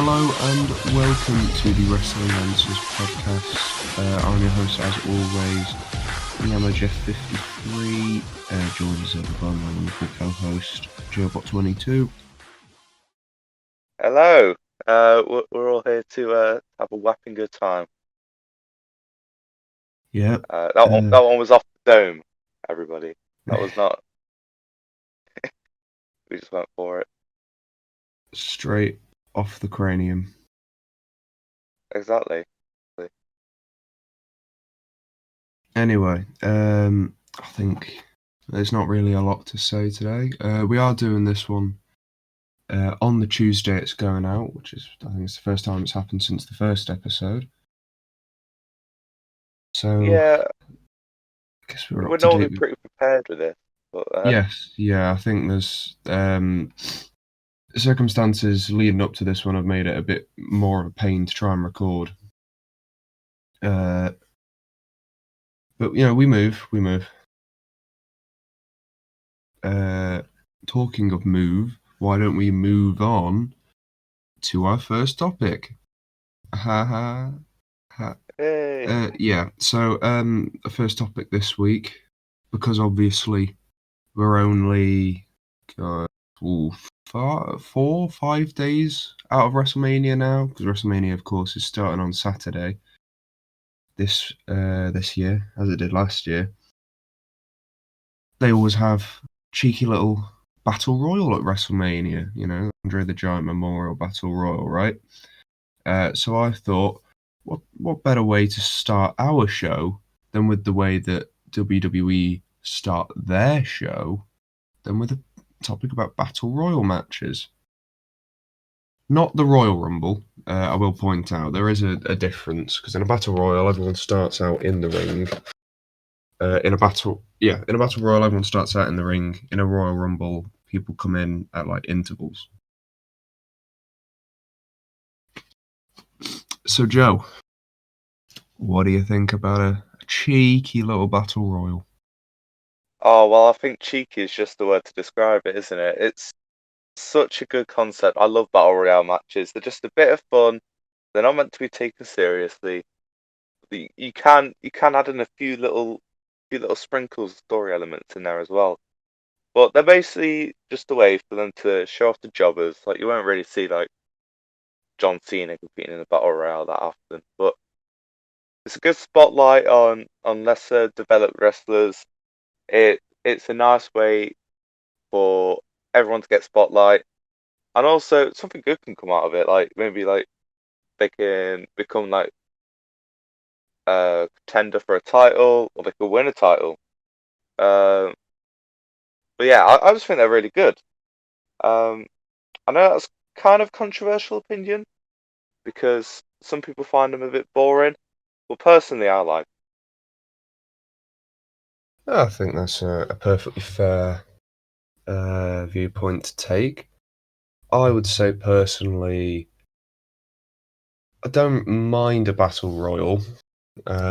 Hello and welcome to the Wrestling Answers podcast. I'm your host, as always, Yamo Jeff 53. Joined as ever by my wonderful co-host, Joebot 22. Hello. We're all here to have a whapping good time. Yeah. That one was off the dome, everybody. That was not. We just went for it. Straight off the cranium. Exactly. Anyway, I think there's not really a lot to say today. We are doing this one on the Tuesday it's going out, which is, I think it's the first time it's happened since the first episode. So, Yeah, I guess we're we're up to normally date. pretty prepared with this, but Yes, yeah, I think there's circumstances leading up to this one have made it a bit more of a pain to try and record. But we move. Talking of move, why don't we move on to our first topic? Ha ha ha. hey. Yeah. So the first topic this week, because obviously we're only 5 days out of WrestleMania now, because WrestleMania, of course, is starting on Saturday this year, as it did last year. They always have cheeky little battle royal at WrestleMania, Andre the Giant Memorial Battle Royal, right? So I thought, what better way to start our show than with the way that WWE start their show than with a topic about battle royal matches. Not the Royal Rumble, I will point out. There is a difference, because in a battle royal, everyone starts out in the ring. In a battle royal, everyone starts out in the ring. In a Royal Rumble, people come in at like intervals. So, Joe, what do you think about a cheeky little battle royal? Oh well, I think cheeky is just the word to describe it, isn't it? It's such a good concept. I love battle royale matches. They're just a bit of fun. They're not meant to be taken seriously. You can add in a few little sprinkles of story elements in there as well. But they're basically just a way for them to show off the jobbers. Like, you won't really see like John Cena competing in a battle royale that often, but it's a good spotlight on lesser developed wrestlers. It's a nice way for everyone to get spotlight, and also something good can come out of it. Like, maybe like they can become like a contender for a title, or they could win a title. Um, but yeah, I just think they're really good. Um, I know that's kind of controversial opinion, because some people find them a bit boring. Well, personally, I like. I think that's a perfectly fair viewpoint to take. I would say personally, I don't mind a battle royal. I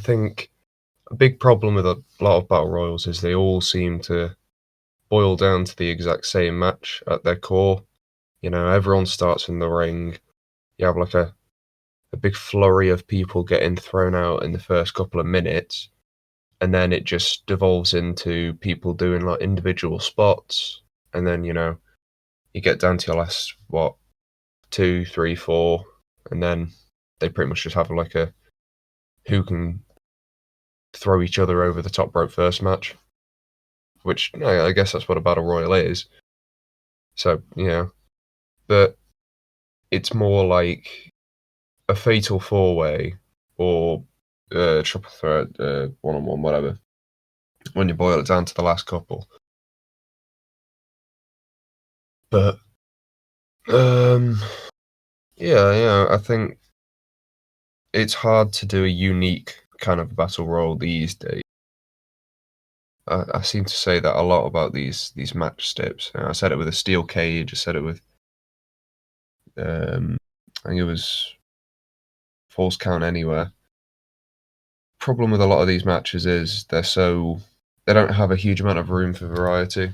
think a big problem with a lot of battle royals is they all seem to boil down to the exact same match at their core. Everyone starts in the ring. You have like a big flurry of people getting thrown out in the first couple of minutes, and then it just devolves into people doing like individual spots, and then you get down to your last 2, 3, 4, and then they pretty much just have like a who can throw each other over the top rope first match, which I guess that's what a battle royal is. So but it's more like a fatal four-way or triple threat, one-on-one, whatever, when you boil it down to the last couple. But I think it's hard to do a unique kind of battle royal these days. I seem to say that a lot about these match steps. I said it with a steel cage. I said it with I think it was Falls Count Anywhere. Problem with a lot of these matches is they don't have a huge amount of room for variety.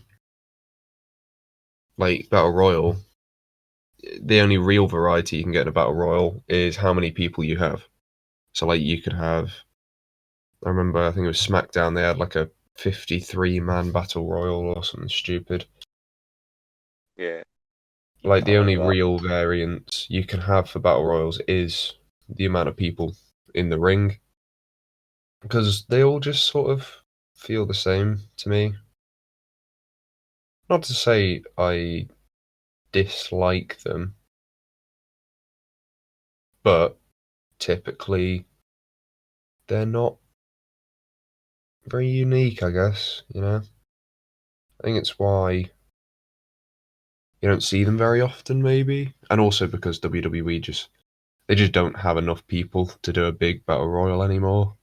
Like Battle Royal, the only real variety you can get in a battle royal is how many people you have. So like you could have, I remember I think it was SmackDown. They had like a 53-man battle royal or something stupid. Yeah, Like I the only remember that. real variance you can have for battle royals is the amount of people in the ring, because they all just sort of feel the same to me. Not to say I dislike them, but typically they're not very unique, I guess, you know? I think it's why you don't see them very often, maybe. And also because WWE they just don't have enough people to do a big battle royal anymore.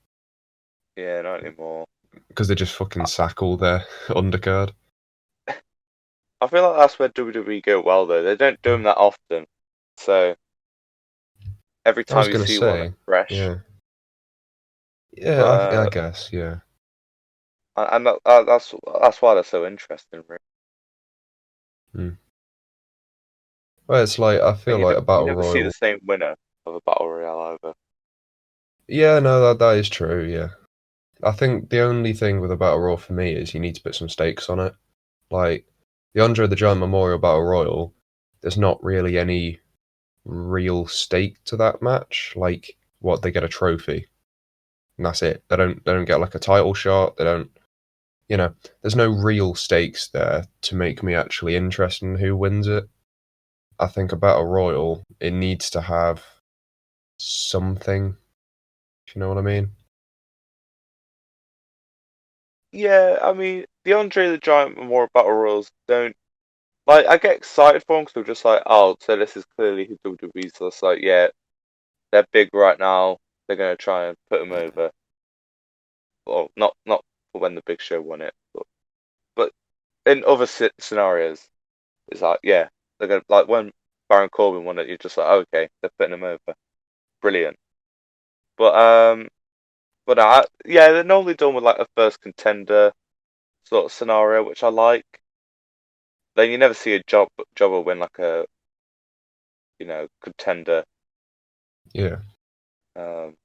Yeah, not anymore. Because they just fucking sack all their undercard. I feel like that's where WWE go well though. They don't do them that often, so every I was time you gonna see one, it's say, fresh. yeah. Yeah, I But guess, yeah. and that's why they're so interesting, really. Hmm. Well, it's like, I feel And like a you battle never see the royal. same winner of a battle royale either. Yeah, no, that is true, yeah. I think the only thing with a battle royal for me is you need to put some stakes on it. Like, the Andre the Giant Memorial Battle Royal, there's not really any real stake to that match. Like, what, they get a trophy, and that's it. They don't get like a title shot. They don't, you know, there's no real stakes there to make me actually interested in who wins it. I think a battle royal, it needs to have something, if you know what I mean. Yeah, I mean the Andre the Giant Memorial Battle Royals don't like. I get excited for them because they're just like, oh, so this is clearly who WWE's. So it's like, yeah, they're big right now. They're gonna try and put them over. Well, not for when the Big Show won it, but in other scenarios, it's like, yeah, they're gonna like when Baron Corbin won it. You're just like, okay, they're putting him over. Brilliant. But yeah, they're normally done with like a first contender sort of scenario, which I like. Then you never see a jobber win like a contender Yeah. um,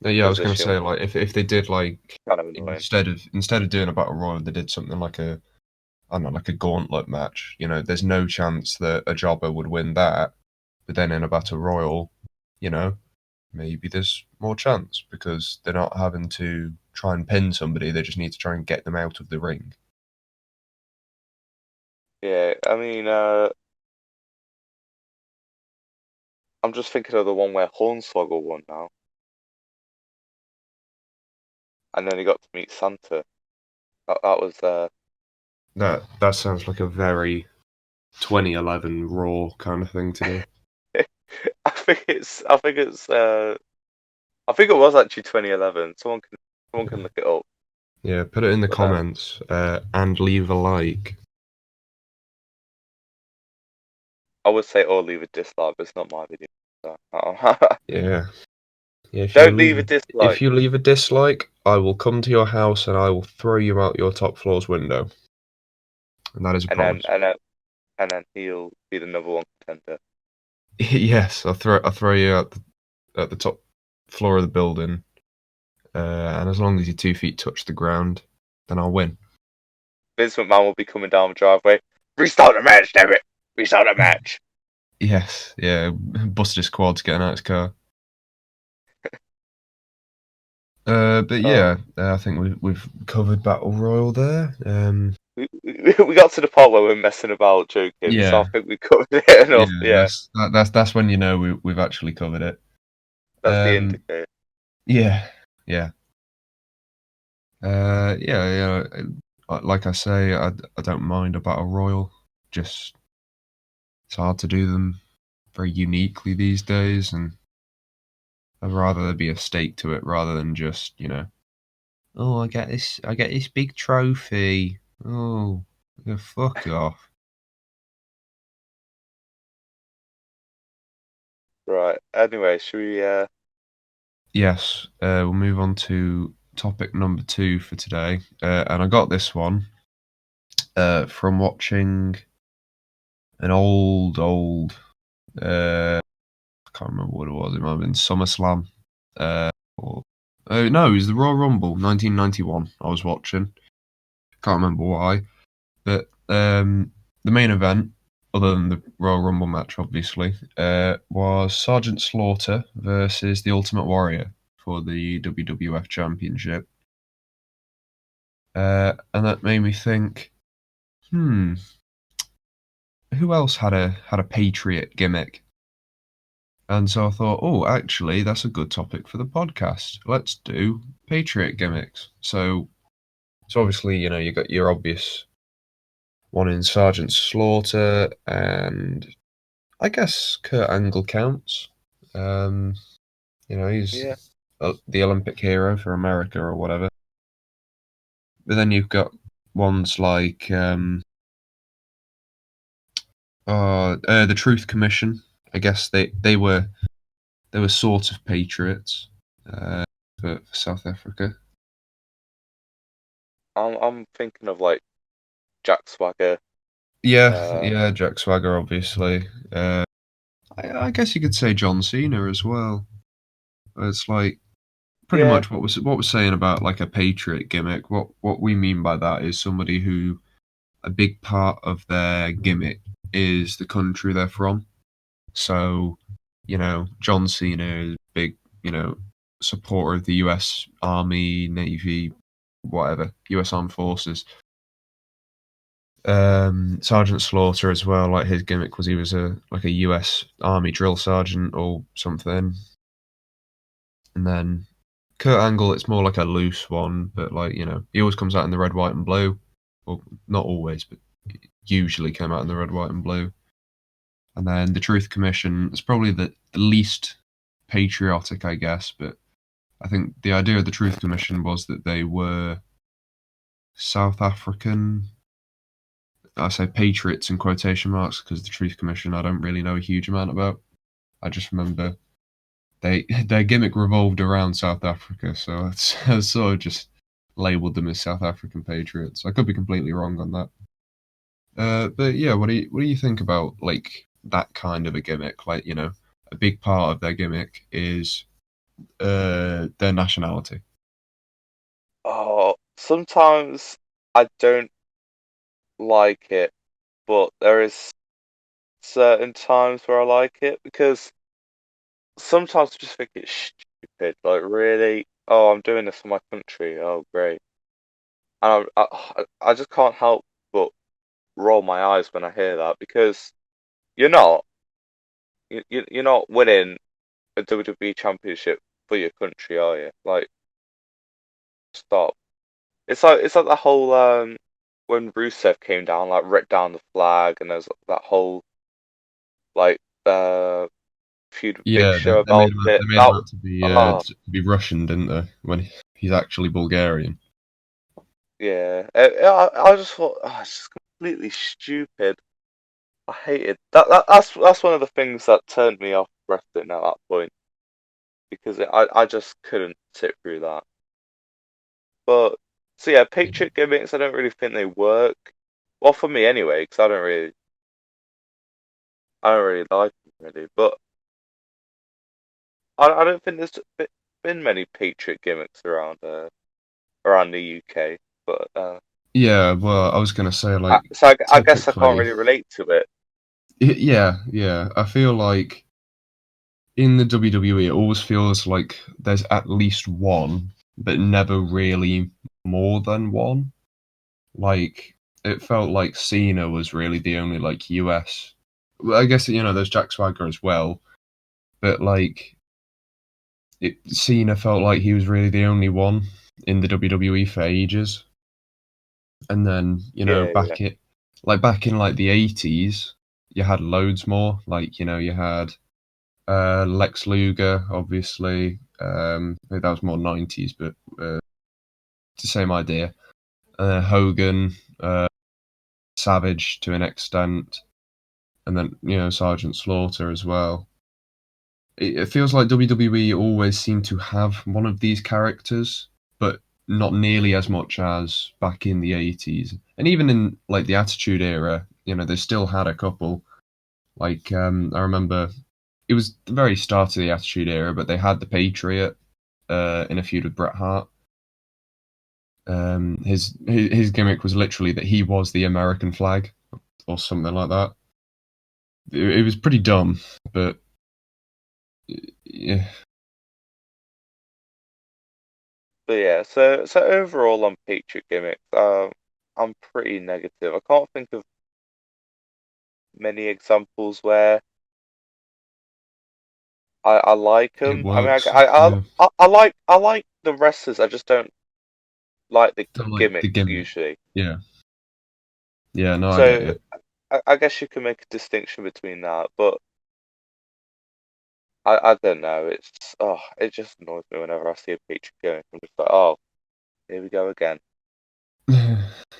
Yeah, I was gonna say position. like if they did like Kind of annoying. instead of doing a battle royal, they did something like I don't know, like a gauntlet match. You know, there's no chance that a jobber would win that, but then in a battle royal, you know, maybe there's more chance because they're not having to try and pin somebody. They just need to try and get them out of the ring. Yeah, I mean, I'm just thinking of the one where Hornswoggle won now, and then he got to meet Santa. That was That sounds like a very 2011 Raw kind of thing to do. I think it was actually 2011. Someone can look it up. Yeah, put it in the But comments and leave a like. I would say, oh, leave a dislike, but it's not my video. So, Yeah, yeah. don't leave a dislike, If you leave a dislike, I will come to your house and I will throw you out your top floor's window, and that is a and then promise. he'll be the number one contender. Yes, I'll throw you out at the top floor of the building, and as long as your 2 feet touch the ground, then I'll win. Vince McMahon will be coming down the driveway. Restart the match, damn it! Restart the match. Yes, yeah. Busted his quads getting out of his car. But Oh, yeah, I think we've covered Battle Royal there. we got to the part where we're messing about joking, so I Yeah, think we covered it yeah. enough. Yeah, That's when you know we've actually covered it. that's the Um, indicator. yeah, yeah, yeah. Like I say, I don't mind a Battle Royal. Just it's hard to do them very uniquely these days, and I'd rather there be a stake to it rather than just oh, I get this big trophy. Oh, yeah, fuck off. Right. Anyway, should we? Yes, we'll move on to topic number 2 for today. And I got this one from watching an old I can't remember what it was. It might have been SummerSlam. Or oh no, it was the Royal Rumble, 1991. I was watching. Can't remember why, but the main event, other than the Royal Rumble match, obviously, was Sergeant Slaughter versus the Ultimate Warrior for the WWF Championship. And that made me think, who else had a Patriot gimmick? And so I thought, oh, actually, that's a good topic for the podcast. Let's do Patriot gimmicks. So obviously, you got your obvious one in Sergeant Slaughter, and I guess Kurt Angle counts. He's Yeah. the Olympic hero for America or whatever. But then you've got ones like the Truth Commission. I guess they were sort of patriots for South Africa. I'm thinking of like Jack Swagger. Yeah, Uh, yeah, Jack Swagger, obviously. I guess you could say John Cena as well. It's like pretty yeah. much what we're saying about like a patriot gimmick. What we mean by that is somebody who a big part of their gimmick is the country they're from. So, John Cena is big, supporter of the U.S. Army, Navy, whatever, U.S. Armed Forces. Sergeant Slaughter as well, like his gimmick was he was a US Army drill sergeant or something. And then Kurt Angle, it's more like a loose one, but he always comes out in the red, white, and blue. Well, not always, but usually came out in the red, white, and blue. And then the Truth Commission is probably the least patriotic, I guess, but I think the idea of the Truth Commission was that they were South African. I say patriots in quotation marks because the Truth Commission I don't really know a huge amount about. I just remember their gimmick revolved around South Africa, so I sort of just labelled them as South African patriots. I could be completely wrong on that. But yeah, what do you think about like that kind of a gimmick? Like a big part of their gimmick is their nationality. Oh, sometimes I don't like it, but there is certain times where I like it because sometimes I just think it's stupid. Like, really? Oh, I'm doing this for my country. Oh, great. And I just can't help but roll my eyes when I hear that because you're not you're not winning a WWE championship for your country, are you? Like, stop. It's like the whole when Rusev came down, like ripped down the flag, and there's that whole like feud with Big Yeah, Show they about made him out, it. they made him That out oh to be Russian, didn't they? When he's actually Bulgarian. yeah, I just thought it's just completely stupid. I hated that's one of the things that turned me off wrestling at that point because I just couldn't sit through that. But so yeah, Patriot gimmicks I don't really think they work. Well, for me anyway, because I don't really like them really. But I don't think there's been many Patriot gimmicks around the UK. But Yeah, well, I was gonna say like so I guess I can't typically, really relate to it. yeah, yeah. I feel like in the WWE, it always feels like there's at least one, but never really more than one. Like it felt like Cena was really the only like US. Well, I guess there's Jack Swagger as well, but like Cena felt like he was really the only one in the WWE for ages. And then Yeah, yeah, back in like the 80s, you had loads more. Like you had Lex Luger, obviously. Maybe that was more 90s, but it's the same idea. Hogan, Savage to an extent, and then Sergeant Slaughter as well. It feels like WWE always seem to have one of these characters, but not nearly as much as back in the 80s. And even in like the Attitude Era, they still had a couple. I remember it was the very start of the Attitude Era, but they had the Patriot in a feud with Bret Hart. His gimmick was literally that he was the American flag or something like that. It was pretty dumb, but yeah, But yeah, so overall on Patriot gimmicks, I'm pretty negative. I can't think of many examples where I like it them. I mean, works. Yeah, I like the wrestlers. I just don't like the don't like the gimmicks gimmick. usually. Yeah, yeah, no, I get So you. I guess you can make a distinction between that, but I don't know. It just annoys me whenever I see a Patriot gimmick. I'm just like, oh, here we go again.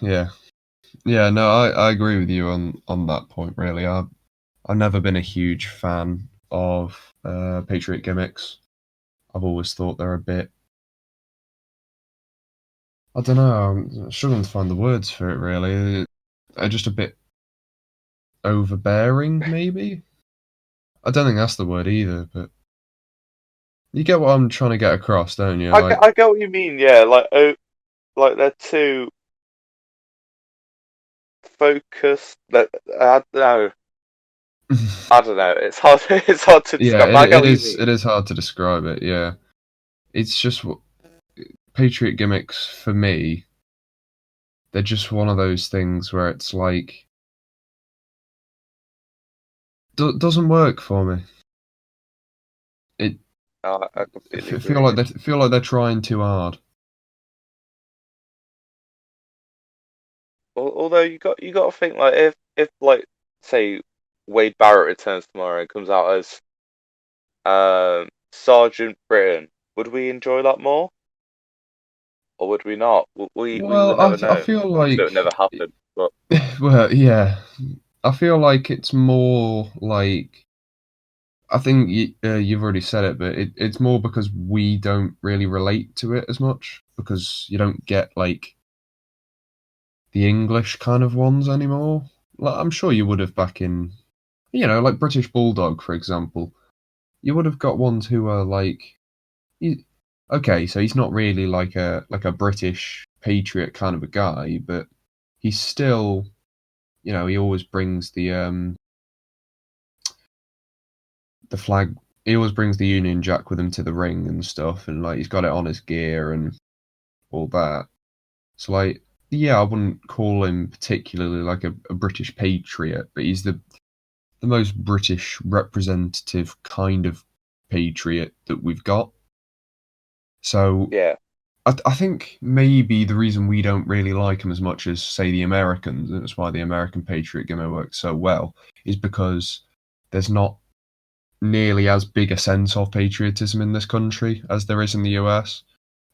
Yeah, yeah, no, I agree with you on that point. Really, I've never been a huge fan of Patriot gimmicks. I've always thought they're a bit. I don't know. I'm struggling to find the words for it. Really, they're just a bit overbearing. Maybe I don't think that's the word either. But you get what I'm trying to get across, don't you? Like, I get what you mean. Yeah, like like they're too focused. That I don't know. I don't know. It's hard. It's hard to yeah, describe. But I get it what you is. mean. It is hard to describe it. Yeah, it's just Patriot gimmicks for me. They're just one of those things where it's like doesn't work for me. It I completely feel agree. like they're trying too hard. Although you got to think like if like say Wade Barrett returns tomorrow and comes out as Sergeant Britain, would we enjoy that more or would we not? We would Well, never I know. feel Obviously, it like would never happen. But well, yeah, I feel like it's more like I think you've already said it, but it's more because we don't really relate to it as much because you don't get like the English kind of ones anymore. Like I'm sure you would have back in, like British Bulldog, for example. You would have got ones who are like, he, okay, so he's not really like a British patriot kind of a guy, but he's still, he always brings the flag. He always brings the Union Jack with him to the ring and stuff, and like he's got it on his gear and all that. So like, yeah, I wouldn't call him particularly like a British patriot, but he's the most British representative kind of patriot that we've got. So yeah, I think maybe the reason we don't really like him as much as say the Americans, and that's why the American patriot gimmick works so well, is because there's not nearly as big a sense of patriotism in this country as there is in the US.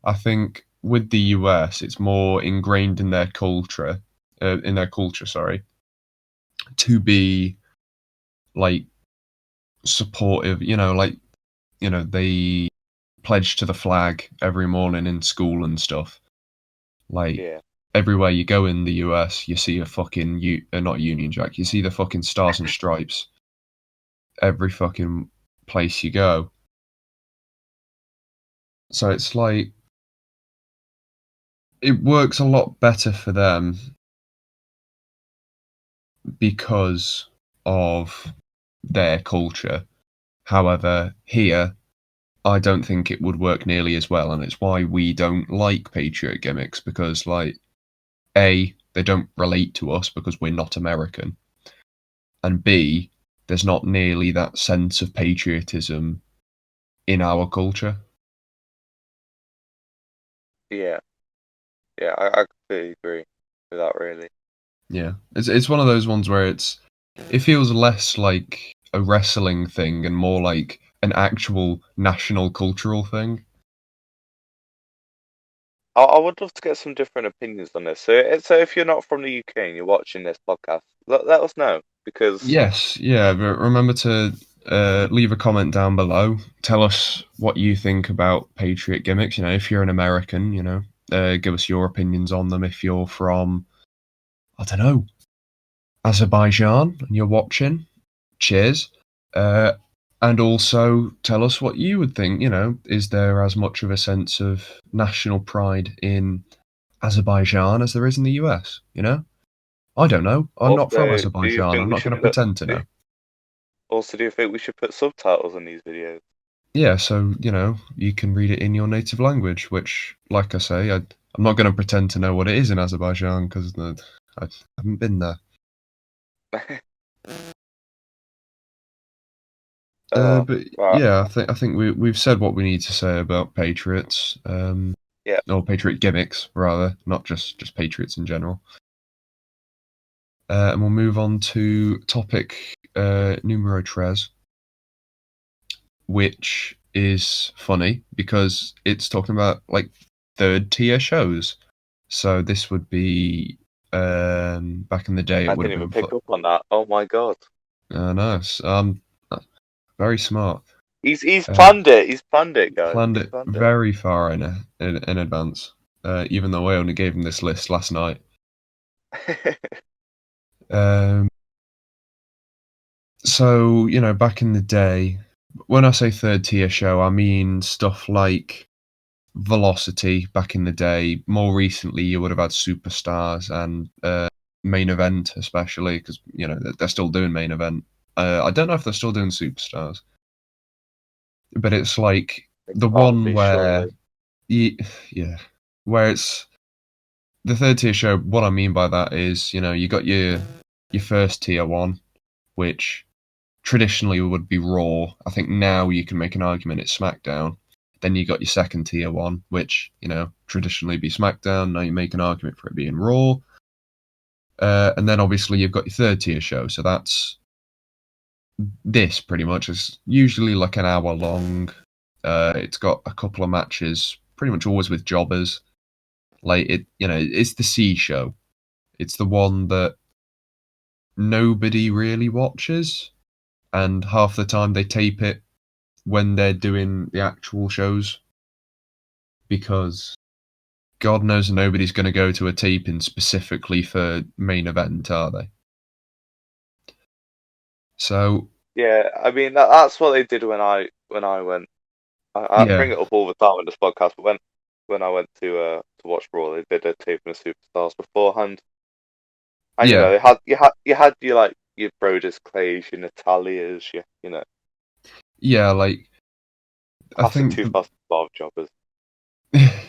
I think with the US, it's more ingrained in their culture, sorry, to be like supportive. They pledge to the flag every morning in school and stuff. Like yeah, everywhere you go in the US, you see a fucking not Union Jack. You see the fucking stars and stripes every fucking place you go. So it's like it works a lot better for them because of their culture. However, here, I don't think it would work nearly as well, and it's why we don't like patriot gimmicks because, like, A, they don't relate to us because we're not American, and B, there's not nearly that sense of patriotism in our culture. yeah, yeah. I completely agree with that. Really. Yeah, it's one of those ones where it feels less like a wrestling thing and more like an actual national cultural thing. I would love to get some different opinions on this. So if you're not from the UK and you're watching this podcast, let us know because Yes, yeah, but remember to leave a comment down below. Tell us what you think about Patriot gimmicks. If you're an American, give us your opinions on them. If you're from, I don't know, Azerbaijan and you're watching, cheers. Uh, and also tell us what you would think. Is there as much of a sense of national pride in Azerbaijan as there is in the US? I don't know. I'm not from Also, do you Azerbaijan. think I'm we not should going to put? pretend to know. Do you think we should put subtitles on these videos? Yeah, so you can read it in your native language, which, like I say, I'm not going to pretend to know what it is in Azerbaijan because I haven't been there. But Right. yeah, I think we've said what we need to say about Patriots, Yeah. or Patriot gimmicks rather, not just Patriots in general. And we'll move on to topic numero tres, which is funny because it's talking about like third tier shows. So this would be back in the day. I It would didn't have even been. pick up on that. Oh my god. Nice. Very smart. He's Uh, planned it. He's planned it, guys. Planned He's it planned it. very far in advance. Even though I only gave him this list last night. Um, so back in the day, when I say third tier show, I mean stuff like Velocity back in the day. More recently, you would have had Superstars and Main Event, especially because they're still doing Main Event. I don't know if they're still doing Superstars, but it's like It the can't one be, where, surely. yeah, where it's the third tier show. What I mean by that is, you got your first tier one, which traditionally would be Raw. I think now you can make an argument it's SmackDown. Then you got your second tier one, which traditionally be SmackDown. Now you make an argument for it being Raw. And then obviously you've got your third tier show. So that's this pretty much. It's usually like an hour long. It's got a couple of matches, pretty much always with jobbers. Like it's the C show. It's the one that nobody really watches, and half the time they tape it when they're doing the actual shows because God knows nobody's going to go to a taping specifically for Main Event, are they? So Yeah, I mean that's what they did when I went. I yeah, bring it up all the time in this podcast, but when I went to watch Raw, they did a taping of Superstars beforehand, and yeah, you had your like your Brodus Clays, your Natalias, your yeah. Like I classic think 2012 jobbers.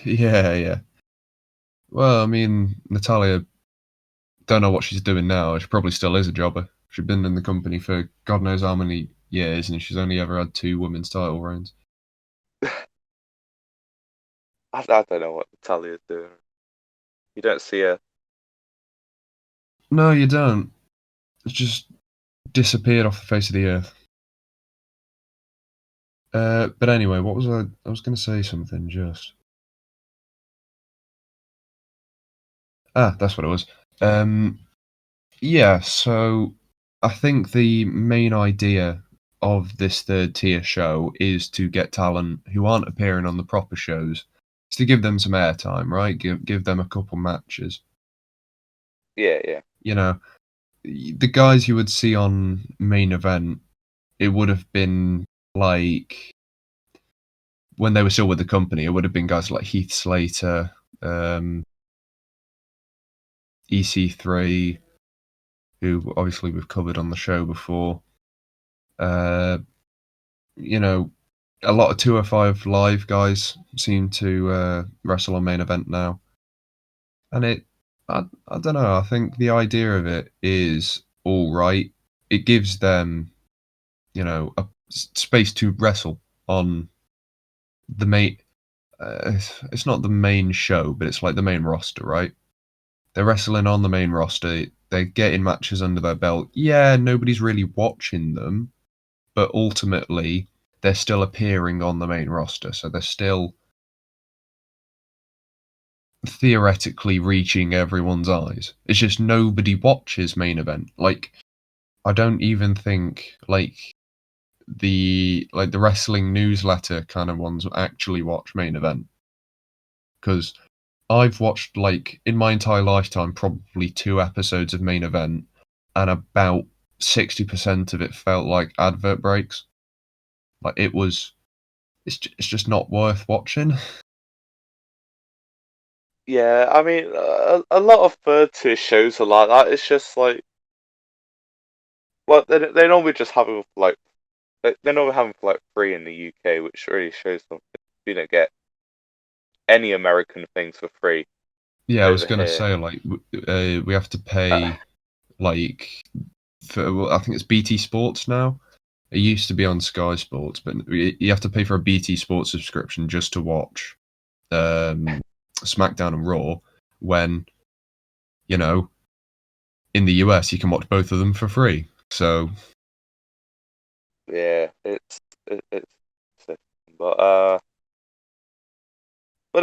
yeah, yeah. Well, I mean, Natalia, don't know what she's doing now. She probably still is a jobber. She's been in the company for God knows how many years, and she's only ever had 2 women's title reigns. I don't know what Natalia's doing. You don't see her. No, you don't. It's just disappeared off the face of the earth. But anyway, what was I? I was going to say something just. That's what it was. Yeah, so I think the main idea of this third tier show is to get talent who aren't appearing on the proper shows, is to give them some airtime, right? Give them a couple matches. Yeah, yeah, You know, the guys you would see on Main Event, it would have been like when they were still with the company, it would have been guys like Heath Slater, EC3, who obviously we've covered on the show before. Uh, you know, a lot of 205 Live guys seem to wrestle on Main Event now. And I don't know, I think the idea of it is all right. It gives them, a space to wrestle on the main. It's not the main show, but it's like the main roster, right? They're wrestling on the main roster. They're getting matches under their belt. Yeah, nobody's really watching them, but ultimately they're still appearing on the main roster, so they're still theoretically reaching everyone's eyes. It's just nobody watches Main Event. Like I don't even think the wrestling newsletter kind of ones actually watch Main Event because I've watched in my entire lifetime probably 2 episodes of Main Event and about 60% of it felt like advert breaks. Like it's just not worth watching. Yeah, I mean, a lot of third tier shows are like that. It's just like, well, they normally just have them for like they normally have them for like free in the UK, which really shows something. You don't get any American things for free Yeah, I was over gonna here. say like we have to Uh, pay like for well, I think it's BT Sports now. It used to be on Sky Sports, but you have to pay for a BT Sports subscription just to watch um, SmackDown and Raw. When you know in the US you can watch both of them for free. So yeah, it's sick. But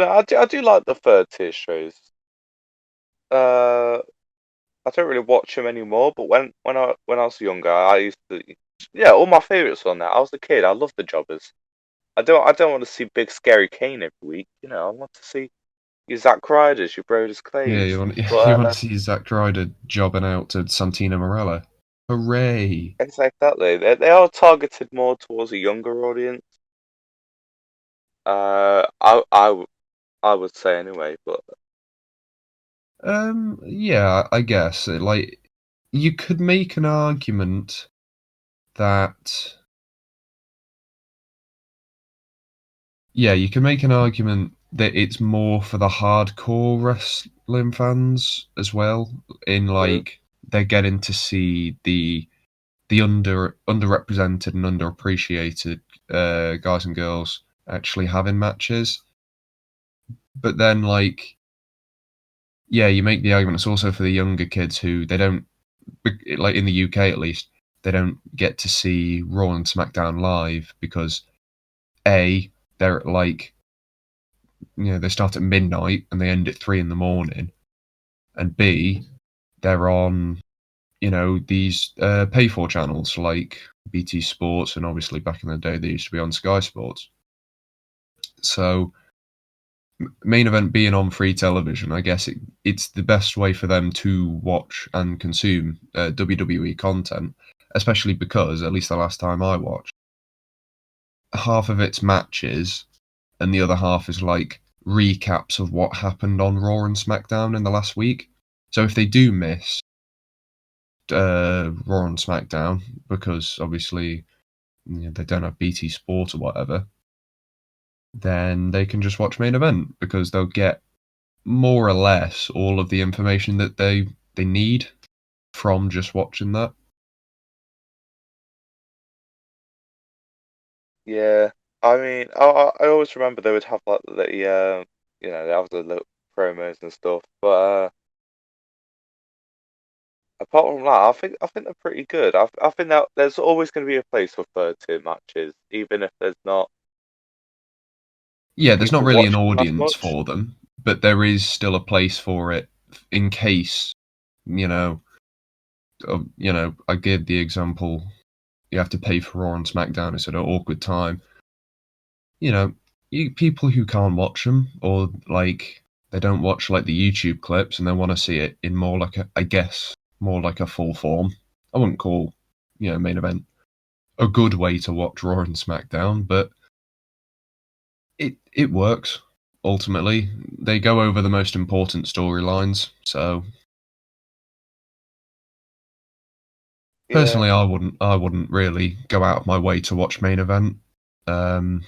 I do like the third tier shows. Uh, I don't really watch them anymore, but when I was younger, I used to. Yeah, all my favorites were on there. I was a kid. I loved the Jobbers. I don't want to see Big Scary Kane every week. I want to see your Zack Ryders, your Brodus yeah, Clays. you But want to see Zack Ryder jobbing out to Santina Morella. Hooray! exactly, they are targeted more towards a younger audience. I would say anyway. But Yeah, I guess like you could make an argument that yeah, you can make an argument that it's more for the hardcore wrestling fans as well. In true. like they're getting to see the underrepresented and underappreciated guys and girls actually having matches. But then like yeah, you make the argument it's also for the younger kids who they don't like in the UK at least they don't get to see Raw and SmackDown live because a they're at like they start at midnight and they end at 3 in the morning, and B they're on these pay for channels like BT Sports, and obviously back in the day they used to be on Sky Sports. So main event being on free television, I guess it's the best way for them to watch and consume WWE content, especially because at least the last time I watched, half of it's matches and the other half is like recaps of what happened on Raw and SmackDown in the last week. So if they do miss Raw and SmackDown because obviously they don't have BT Sport or whatever, then they can just watch main event because they'll get more or less all of the information that they need from just watching that. Yeah, I mean, I always remember they would have like they have the little promos and stuff. But apart from that, I think they're pretty good. I think that there's always going to be a place for third tier matches, even if there's not Yeah, there's not people really an watching them as audience much. for them, but there is still a place for it in case you know I give the example you have to pay for Raw and SmackDown. It's at an awkward time. You know, people who can't watch them or like they don't watch like the YouTube clips and they want to see it in more like I guess, more like a full form. I wouldn't call main event a good way to watch Raw and SmackDown, but it works. Ultimately, they go over the most important storylines. So Yeah, personally, I wouldn't really go out of my way to watch main event. Um,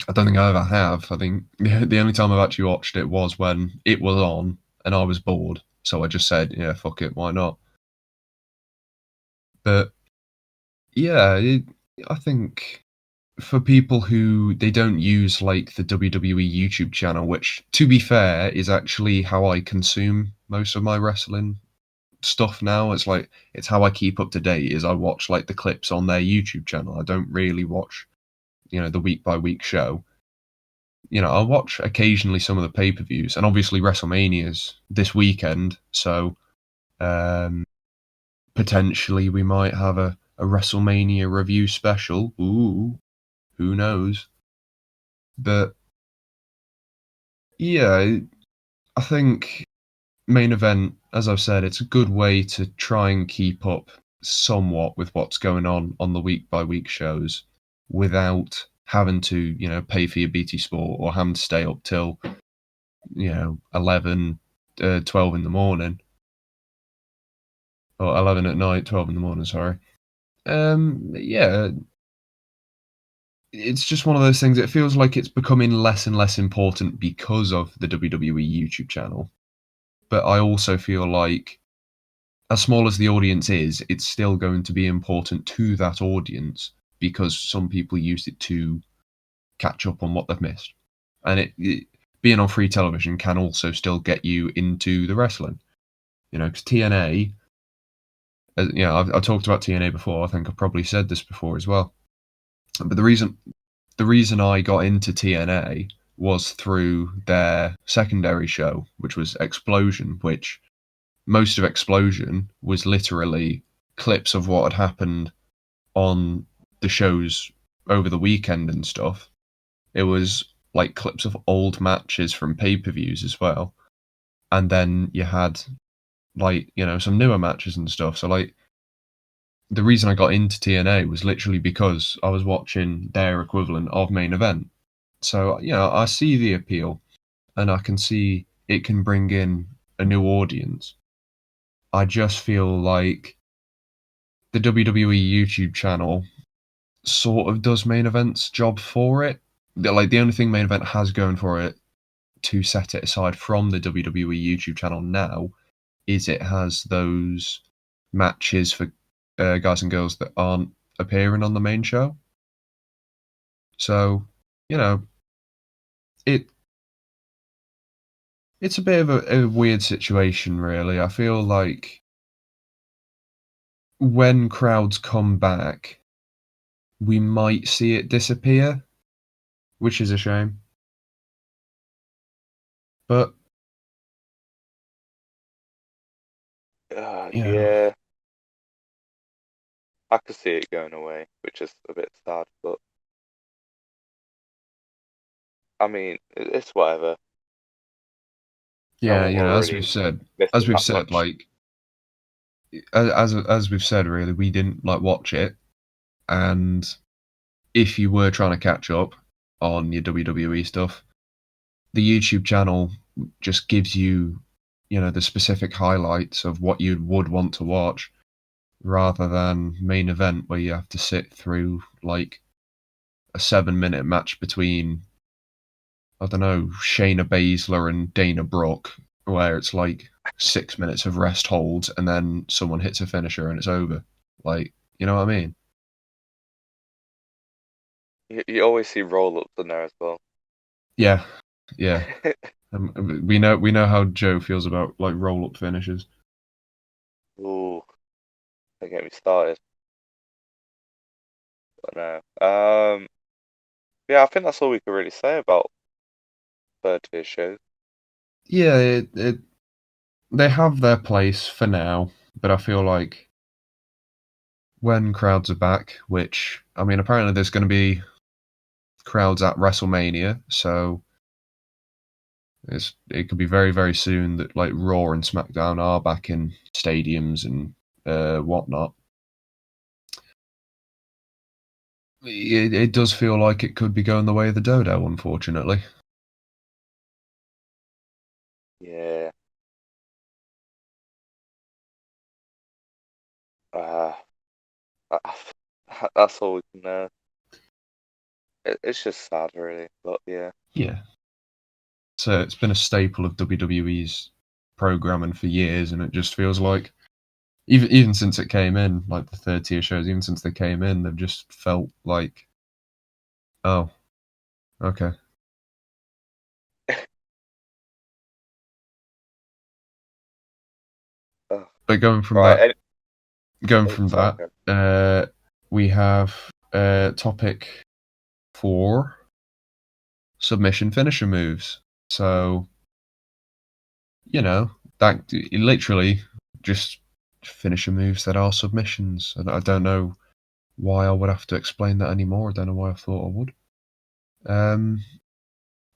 I don't think I ever have. I think the only time I've actually watched it was when it was on and I was bored. So I just said, yeah, fuck it, why not? But yeah, I think for people who they don't use like the WWE YouTube channel, which to be fair is actually how I consume most of my wrestling stuff now. It's like it's how I keep up to date is I watch like the clips on their YouTube channel. I don't really watch, the week by week show. I'll watch occasionally some of the pay-per-views and obviously WrestleMania's this weekend, so um potentially we might have a WrestleMania review special. Ooh, who knows? But yeah, I think main event, as I've said, it's a good way to try and keep up somewhat with what's going on the week by week shows without having to, pay for your BT Sport or having to stay up till, 11, 12 in the morning, or 11 at night, 12 in the morning, sorry. Yeah, it's just one of those things. It feels like it's becoming less and less important because of the WWE YouTube channel. But I also feel like, as small as the audience is, it's still going to be important to that audience because some people use it to catch up on what they've missed. And being on free television can also still get you into the wrestling. Because TNA, I've talked about TNA before. I think I've probably said this before as well. But the reason I got into TNA was through their secondary show, which was Explosion, which most of Explosion was literally clips of what had happened on the shows over the weekend and stuff. It was like clips of old matches from pay-per-views as well. And then you had some newer matches and stuff. So the reason I got into TNA was literally because I was watching their equivalent of Main Event. So, I see the appeal and I can see it can bring in a new audience. I just feel like the WWE YouTube channel sort of does Main Event's job for it. The only thing Main Event has going for it to set it aside from the WWE YouTube channel now is it has those matches for guys and girls that aren't appearing on the main show. So, you know, it it's a bit of a weird situation, really. I feel like when crowds come back, we might see it disappear, which is a shame. But yeah, Yeah, I could see it going away, which is a bit sad. But I mean, it's whatever. No yeah, one will as really we've said, miss it that much. like as we've said, really, we didn't like watch it, and if you were trying to catch up on your WWE stuff, the YouTube channel just gives you, the specific highlights of what you would want to watch, rather than Main Event where you have to sit through like a 7 minute match between, I don't know, Shayna Baszler and Dana Brooke, where it's like 6 minutes of rest holds and then someone hits a finisher and it's over. Like, you know what I mean? You always see roll-ups in there as well. Yeah, yeah. We know how Joe feels about like roll up finishes. Ooh, don't get me started. But no. Yeah, I think that's all we can really say about third tier shows. Yeah, they have their place for now, but I feel like when crowds are back, which I mean, apparently there's going to be crowds at WrestleMania, so it could be very very soon that like Raw and SmackDown are back in stadiums and whatnot. It does feel like it could be going the way of the dodo, unfortunately. Yeah. Uh, that's all we can know. It's just sad, really. But yeah. Yeah, so it's been a staple of WWE's programming for years, and it just feels like even since it came in, like the third tier shows, even since they came in, they've just felt like, oh, okay. Oh, But going from right. that, going Oh, from sorry. that, we have topic 4: submission finisher moves. So that literally just finisher moves that are submissions. And I don't know why I would have to explain that anymore. I don't know why I thought I would. Um,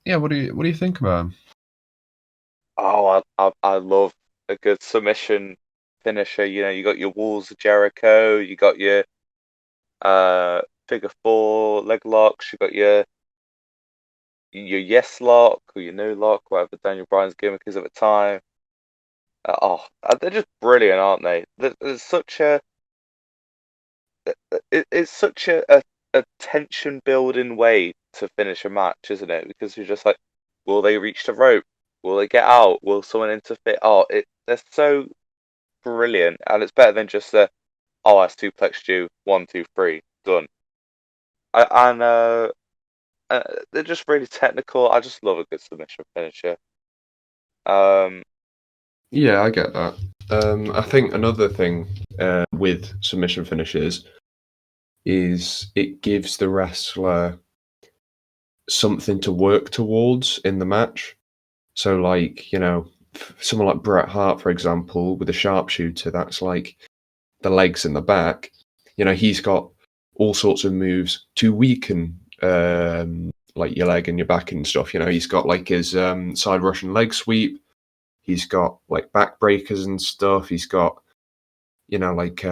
yeah, what do you think about 'em? Oh, I love a good submission finisher. You got your walls of Jericho, you got your figure four leg locks, you got your yes lock or your no lock, whatever Daniel Bryan's gimmick is at the time. They're just brilliant, aren't they? There's such a it's such a tension building way to finish a match, isn't it? Because you're just like, will they reach the rope? Will they get out? Will someone interfere? They're so brilliant, and it's better than just I suplex you 1, 2, 3 done. And they're just really technical. I just love a good submission finisher. Um, Yeah, I get that. I think another thing with submission finishes is it gives the wrestler something to work towards in the match. So, like, someone like Bret Hart, for example, with a sharpshooter, that's like the legs and the back. He's got all sorts of moves to weaken, like your leg and your back and stuff. He's got like his side Russian leg sweep. He's got like back breakers and stuff. He's got like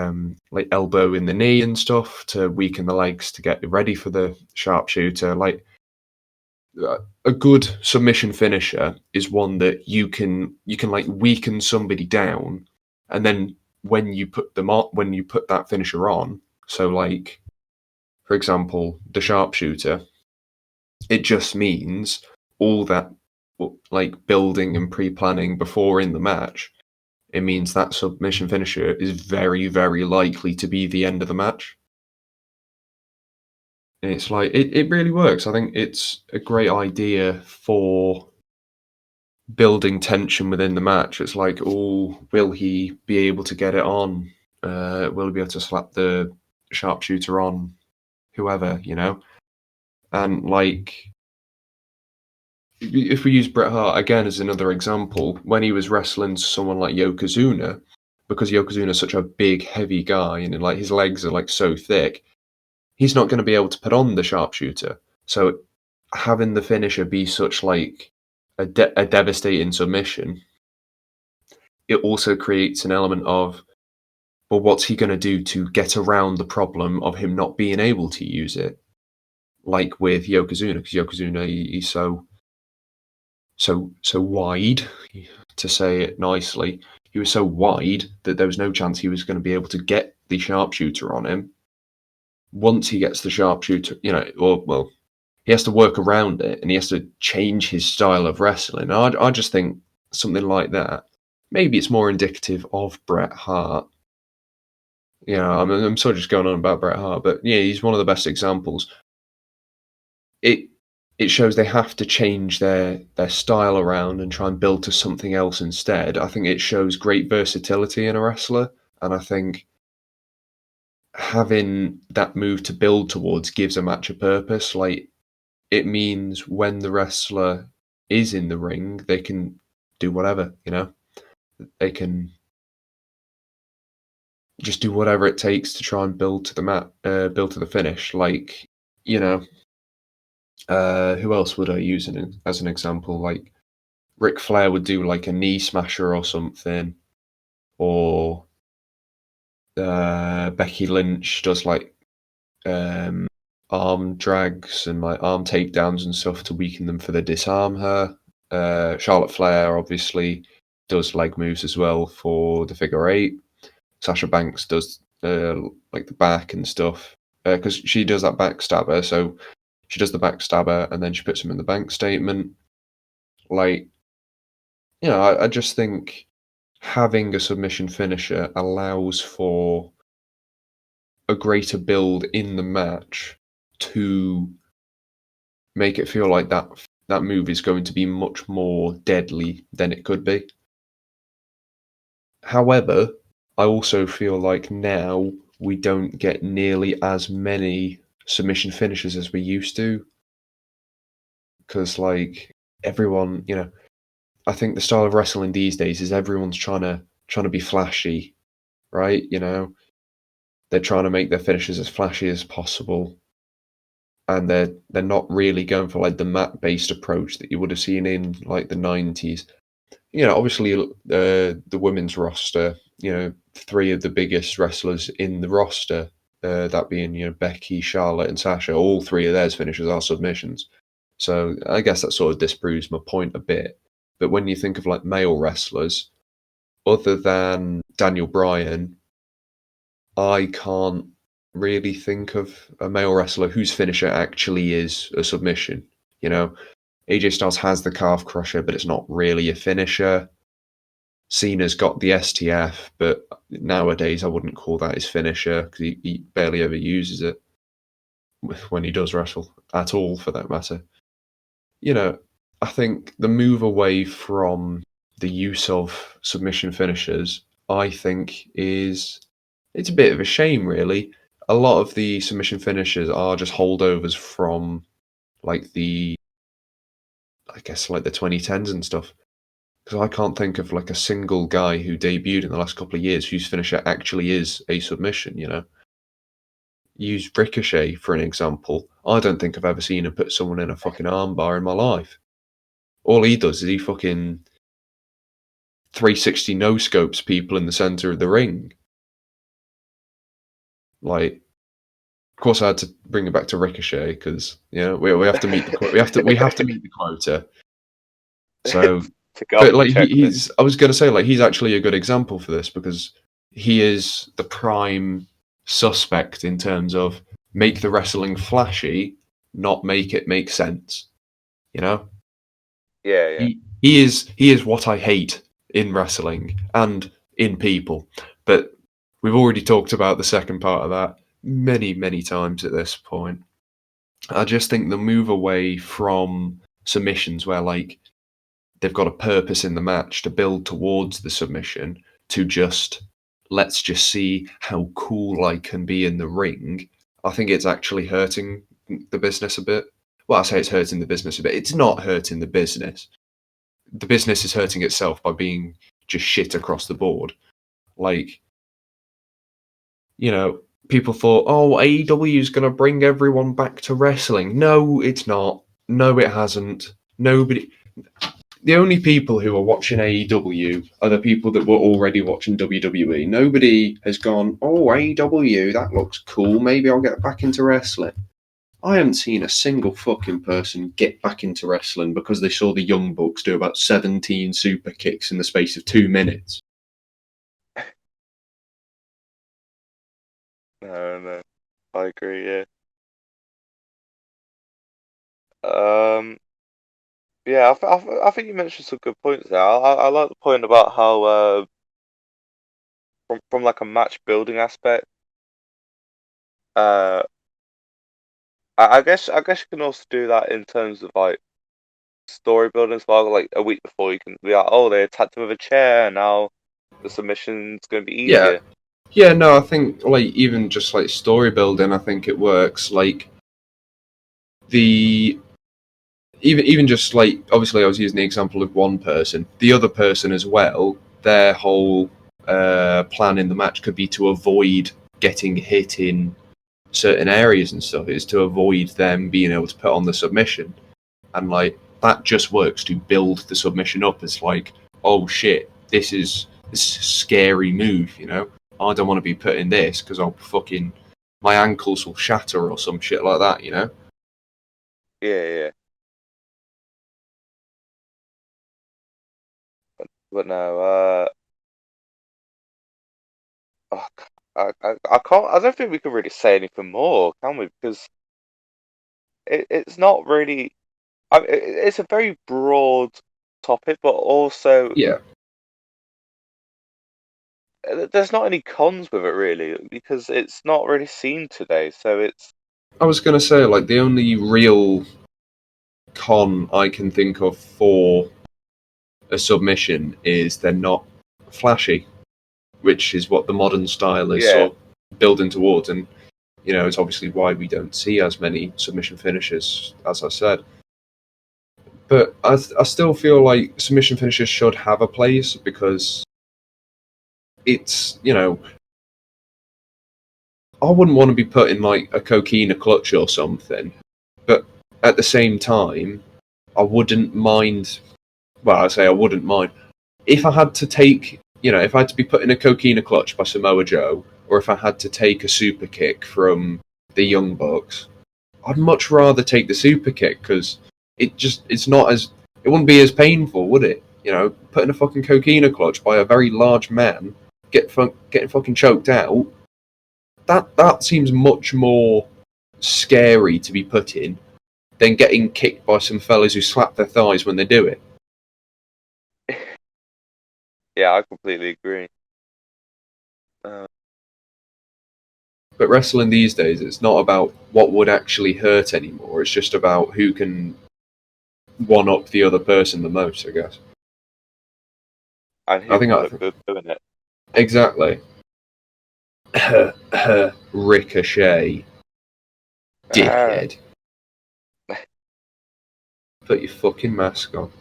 elbow in the knee and stuff to weaken the legs to get ready for the sharpshooter. Like a good submission finisher is one that you can like weaken somebody down, and then when you put that finisher on, so like for example the sharpshooter, it just means all that like building and pre-planning before in the match. It means that submission finisher is very, very likely to be the end of the match. And it's like, it really works. I think it's a great idea for building tension within the match. It's like, oh, will he be able to get it on? Will he be able to slap the sharpshooter on whoever, And like, if we use Bret Hart again as another example, when he was wrestling someone like Yokozuna, because Yokozuna is such a big, heavy guy, and like his legs are like so thick, he's not going to be able to put on the sharpshooter. So having the finisher be such like a devastating submission, it also creates an element of, well, what's he going to do to get around the problem of him not being able to use it? Like with Yokozuna, because Yokozuna, he's so wide, to say it nicely. He was so wide that there was no chance he was going to be able to get the sharpshooter on him. Once he gets the sharpshooter, well, he has to work around it and he has to change his style of wrestling. I just think something like that, maybe it's more indicative of Bret Hart. I'm sort of just going on about Bret Hart, but yeah, he's one of the best examples. It shows they have to change their style around and try and build to something else instead. I think it shows great versatility in a wrestler, and I think having that move to build towards gives a match a purpose. Like, it means when the wrestler is in the ring, they can do whatever, they can just do whatever it takes to try and build to the finish. Like, who else would I use as an example? Like Ric Flair would do like a knee smasher or something, or Becky Lynch does like arm drags and like arm takedowns and stuff to weaken them for the disarm her. Charlotte Flair obviously does leg moves as well for the figure eight. Sasha Banks does like the back and stuff because she does that backstabber. So she does the backstabber and then she puts him in the bank statement. Like, I just think having a submission finisher allows for a greater build in the match to make it feel like that move is going to be much more deadly than it could be. However, I also feel like now we don't get nearly as many submission finishes as we used to, because like everyone, I think the style of wrestling these days is everyone's trying to be flashy, right? They're trying to make their finishes as flashy as possible, and they're not really going for like the mat based approach that you would have seen in like the 90s. Obviously the women's roster, three of the biggest wrestlers in the roster, that being Becky, Charlotte, and Sasha. All three of theirs finishes are submissions. So I guess that sort of disproves my point a bit. But when you think of like male wrestlers, other than Daniel Bryan, I can't really think of a male wrestler whose finisher actually is a submission. AJ Styles has the calf crusher, but it's not really a finisher. Cena's got the STF, but nowadays I wouldn't call that his finisher because he barely ever uses it when he does wrestle at all, for that matter. I think the move away from the use of submission finishers, I think, it's a bit of a shame, really. A lot of the submission finishers are just holdovers from like the 2010s and stuff. Because I can't think of like a single guy who debuted in the last couple of years whose finisher actually is a submission. Use Ricochet for an example. I don't think I've ever seen him put someone in a fucking armbar in my life. All he does is he fucking 360 no scopes people in the center of the ring. Like, of course, I had to bring it back to Ricochet because we have to meet we have to meet the quota. So, to go off but the like checklist. I was going to say, like, he's actually a good example for this because he is the prime suspect in terms of make the wrestling flashy, not make it make sense. Yeah. He is what I hate in wrestling and in people. But we've already talked about the second part of that many times at this point. I just think the move away from submissions where like they've got a purpose in the match to build towards the submission to just let's just see how cool I can be in the ring. I think it's actually hurting the business a bit. Well, I say it's hurting the business a bit. It's not hurting the business. The business is hurting itself by being just shit across the board. Like, people thought, oh, AEW is going to bring everyone back to wrestling. No, it's not. No, it hasn't. Nobody. The only people who are watching AEW are the people that were already watching WWE. Nobody has gone, oh, AEW, that looks cool. Maybe I'll get back into wrestling. I haven't seen a single fucking person get back into wrestling because they saw the Young Bucks do about 17 super kicks in the space of 2 minutes. No, I agree. Yeah. Yeah, I think you mentioned some good points there. I like the point about how from like a match building aspect. Uh, I guess you can also do that in terms of like story building as well. Like a week before, you can be like, oh, they attacked him with a chair, and now the submission's going to be Yeah. easier. Yeah, no, I think like even just like story building, I think it works. Like the even just like obviously I was using the example of one person, the other person as well. Their whole plan in the match could be to avoid getting hit in certain areas and stuff. Is to avoid them being able to put on the submission, and like that just works to build the submission up. It's like, oh shit, this is a scary move. I don't want to be put in this because I'll fucking my ankles will shatter or some shit like that. Yeah. But no, oh, I can't. I don't think we can really say anything more, can we? Because it's not really. It's a very broad topic, but also Yeah. there's not any cons with it really because it's not really seen today. So it's I was gonna say like the only real con I can think of for a submission is they're not flashy, which is what the modern style is yeah, sort of building towards, and it's obviously why we don't see as many submission finishes, as I said. But I still feel like submission finishes should have a place because it's, I wouldn't want to be put in like a coquina clutch or something, but at the same time, I wouldn't mind. Well, I say I wouldn't mind if I had to take, if I had to be put in a coquina clutch by Samoa Joe, or if I had to take a super kick from the Young Bucks, I'd much rather take the super kick because it's not as it wouldn't be as painful, would it? Put in a fucking coquina clutch by a very large man, getting fucking choked out. That seems much more scary to be put in than getting kicked by some fellas who slap their thighs when they do it. Yeah, I completely agree. Uh, But wrestling these days, it's not about what would actually hurt anymore. It's just about who can one up the other person the most, I guess. and I who think can look good doing it? exactly. Ricochet, Ah, dickhead. Put your fucking mask on.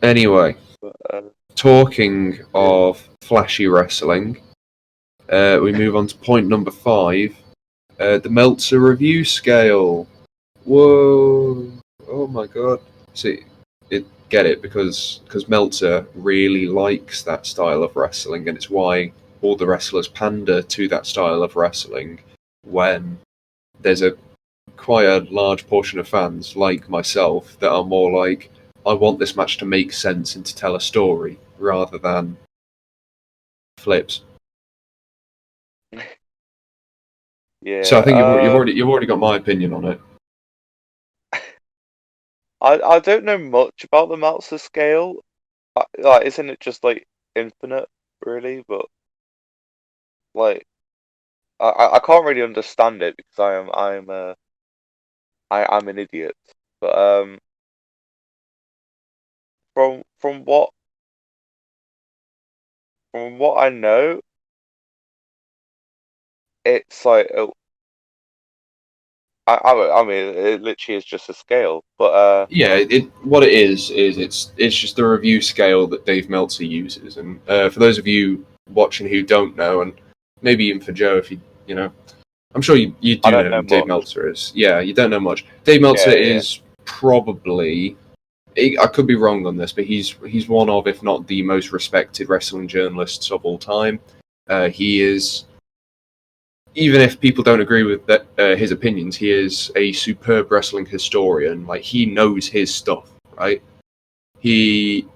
Anyway, but, talking yeah. of flashy wrestling, we move on to point number 5. The Meltzer review scale. Whoa! Oh my god! See, get it because Meltzer really likes that style of wrestling, and it's why all the wrestlers pander to that style of wrestling. When there's a quite a large portion of fans, like myself, that are more like, I want this match to make sense and to tell a story rather than flips. So I Yeah, think you've already got my opinion on it. I don't know much about the Meltzer scale. Like, isn't it just like infinite, really? But like, I can't really understand it because I'm an idiot. But from what I know, it's like I mean, it literally is just a scale. But Yeah, what it is it's just a review scale that Dave Meltzer uses, and for those of you watching who don't know, and maybe even for Joe, if I'm sure you I do don't know know who Dave much. Meltzer is. Yeah, you don't know much. Dave Meltzer Yeah, yeah. is probably, I could be wrong on this, but he's one of, if not the most respected wrestling journalists of all time. He is, even if people don't agree with his opinions, he is a superb wrestling historian. Like, he knows his stuff, right? He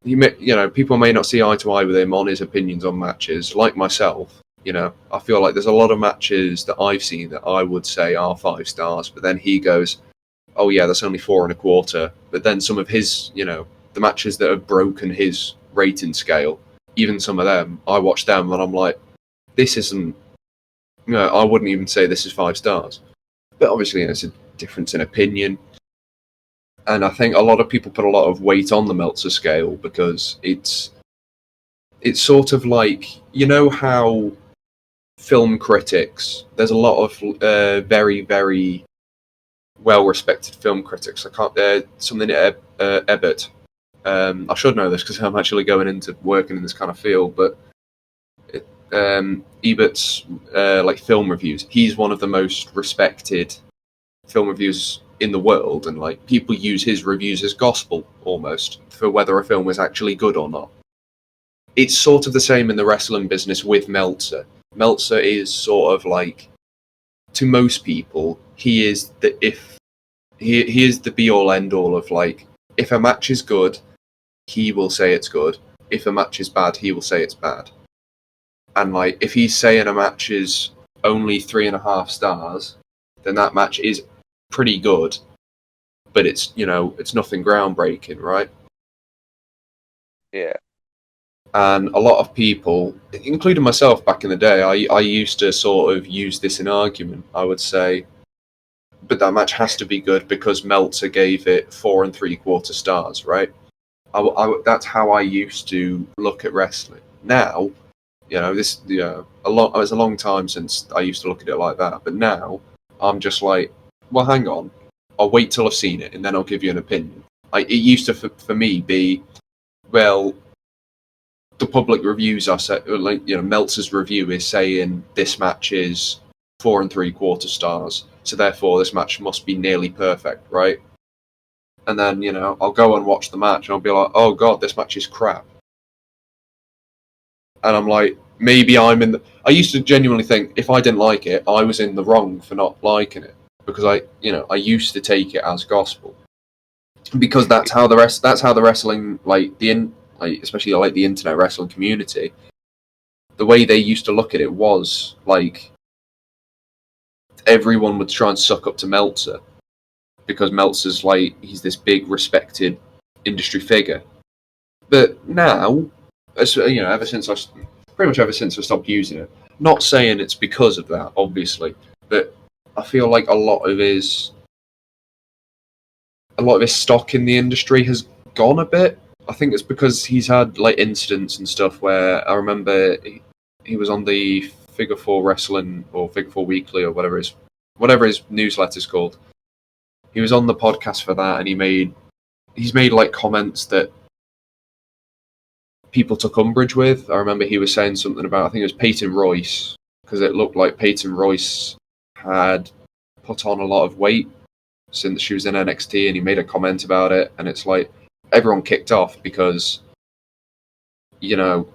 Yeah. people may not see eye to eye with him on his opinions on matches. Like myself, I feel like there's a lot of matches that I've seen that I would say are 5 stars, but then he goes, "Oh yeah, that's only 4.25." But then some of his, the matches that have broken his rating scale, even some of them, I watch them and I'm like, "This isn't." I wouldn't even say this is 5 stars. But obviously, it's a difference in opinion. And I think a lot of people put a lot of weight on the Meltzer scale because it's sort of like, how film critics, there's a lot of very, very well respected film critics. I can't, something Ebbett. I should know this because I'm actually going into working in this kind of field, but Ebert's like film reviews, he's one of the most respected film reviews in the world, and like people use his reviews as gospel almost for whether a film is actually good or not. It's sort of the same in the wrestling business with Meltzer. Meltzer is sort of like, to most people, he is he is the be all end all of, like, if a match is good, he will say it's good. If a match is bad, he will say it's bad. And like, if he's saying a match is only 3.5 stars, then that match is pretty good, but it's nothing groundbreaking, right? Yeah. And a lot of people, including myself back in the day, I used to sort of use this in argument. I would say, but that match has to be good because Meltzer gave it 4.75 stars, right? That's how I used to look at wrestling. Now, it's a long time since I used to look at it like that. But now, I'm just like, well, hang on, I'll wait till I've seen it and then I'll give you an opinion. It used to, for me, be, well, the public reviews are set, like, Meltzer's review is saying this match is 4.75 stars, so therefore this match must be nearly perfect, right? and then, you know, I'll go and watch the match, and I'll be like, oh god, this match is crap. And I'm like, maybe I'm in the... I used to genuinely think, if I didn't like it, I was in the wrong for not liking it. Because I used to take it as gospel. Because that's how the wrestling, especially like the internet wrestling community, the way they used to look at it was, like, everyone would try and suck up to Meltzer. Because Meltzer's, like, he's this big, respected industry figure. But now, you know, pretty much ever since I stopped using it, not saying it's because of that, obviously, but I feel like a lot of his stock in the industry has gone a bit. I think it's because he's had like incidents and stuff where I remember he was on the Figure 4 Wrestling or Figure 4 Weekly or whatever his newsletter's called. He was on the podcast for that, and he's made like comments that people took umbrage with. I remember he was saying something about, I think it was Peyton Royce, because it looked like Peyton Royce had put on a lot of weight since she was in NXT, and he made a comment about it, and it's like everyone kicked off because, you know,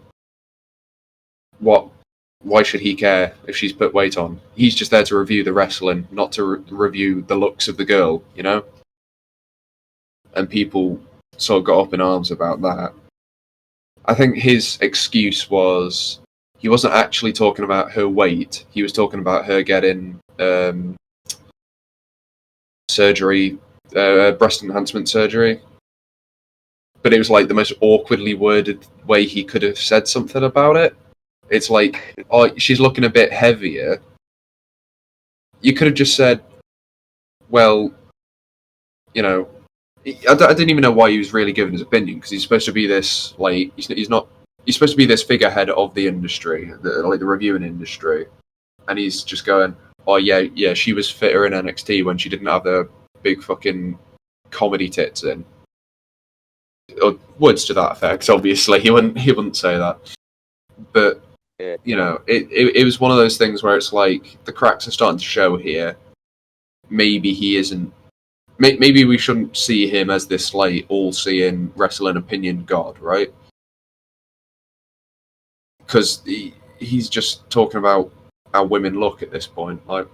why should he care if she's put weight on? He's just there to review the wrestling, not to review the looks of the girl, you know? And people sort of got up in arms about that. I think his excuse was he wasn't actually talking about her weight. He was talking about her getting surgery, breast enhancement surgery. But it was like the most awkwardly worded way he could have said something about it. It's like, oh, she's looking a bit heavier. You could have just said, well, you know, I didn't even know why he was really giving his opinion, because he's supposed to be this, like, he's supposed to be this figurehead of the industry, like the reviewing industry, and he's just going, oh yeah, she was fitter in NXT when she didn't have the big fucking comedy tits in, or words to that effect. Obviously, he wouldn't say that, but Yeah. you know, it was one of those things where it's like the cracks are starting to show here. Maybe he isn't. Maybe we shouldn't see him as this like all-seeing wrestling opinion god, right? Because he's just talking about how women look at this point. Like,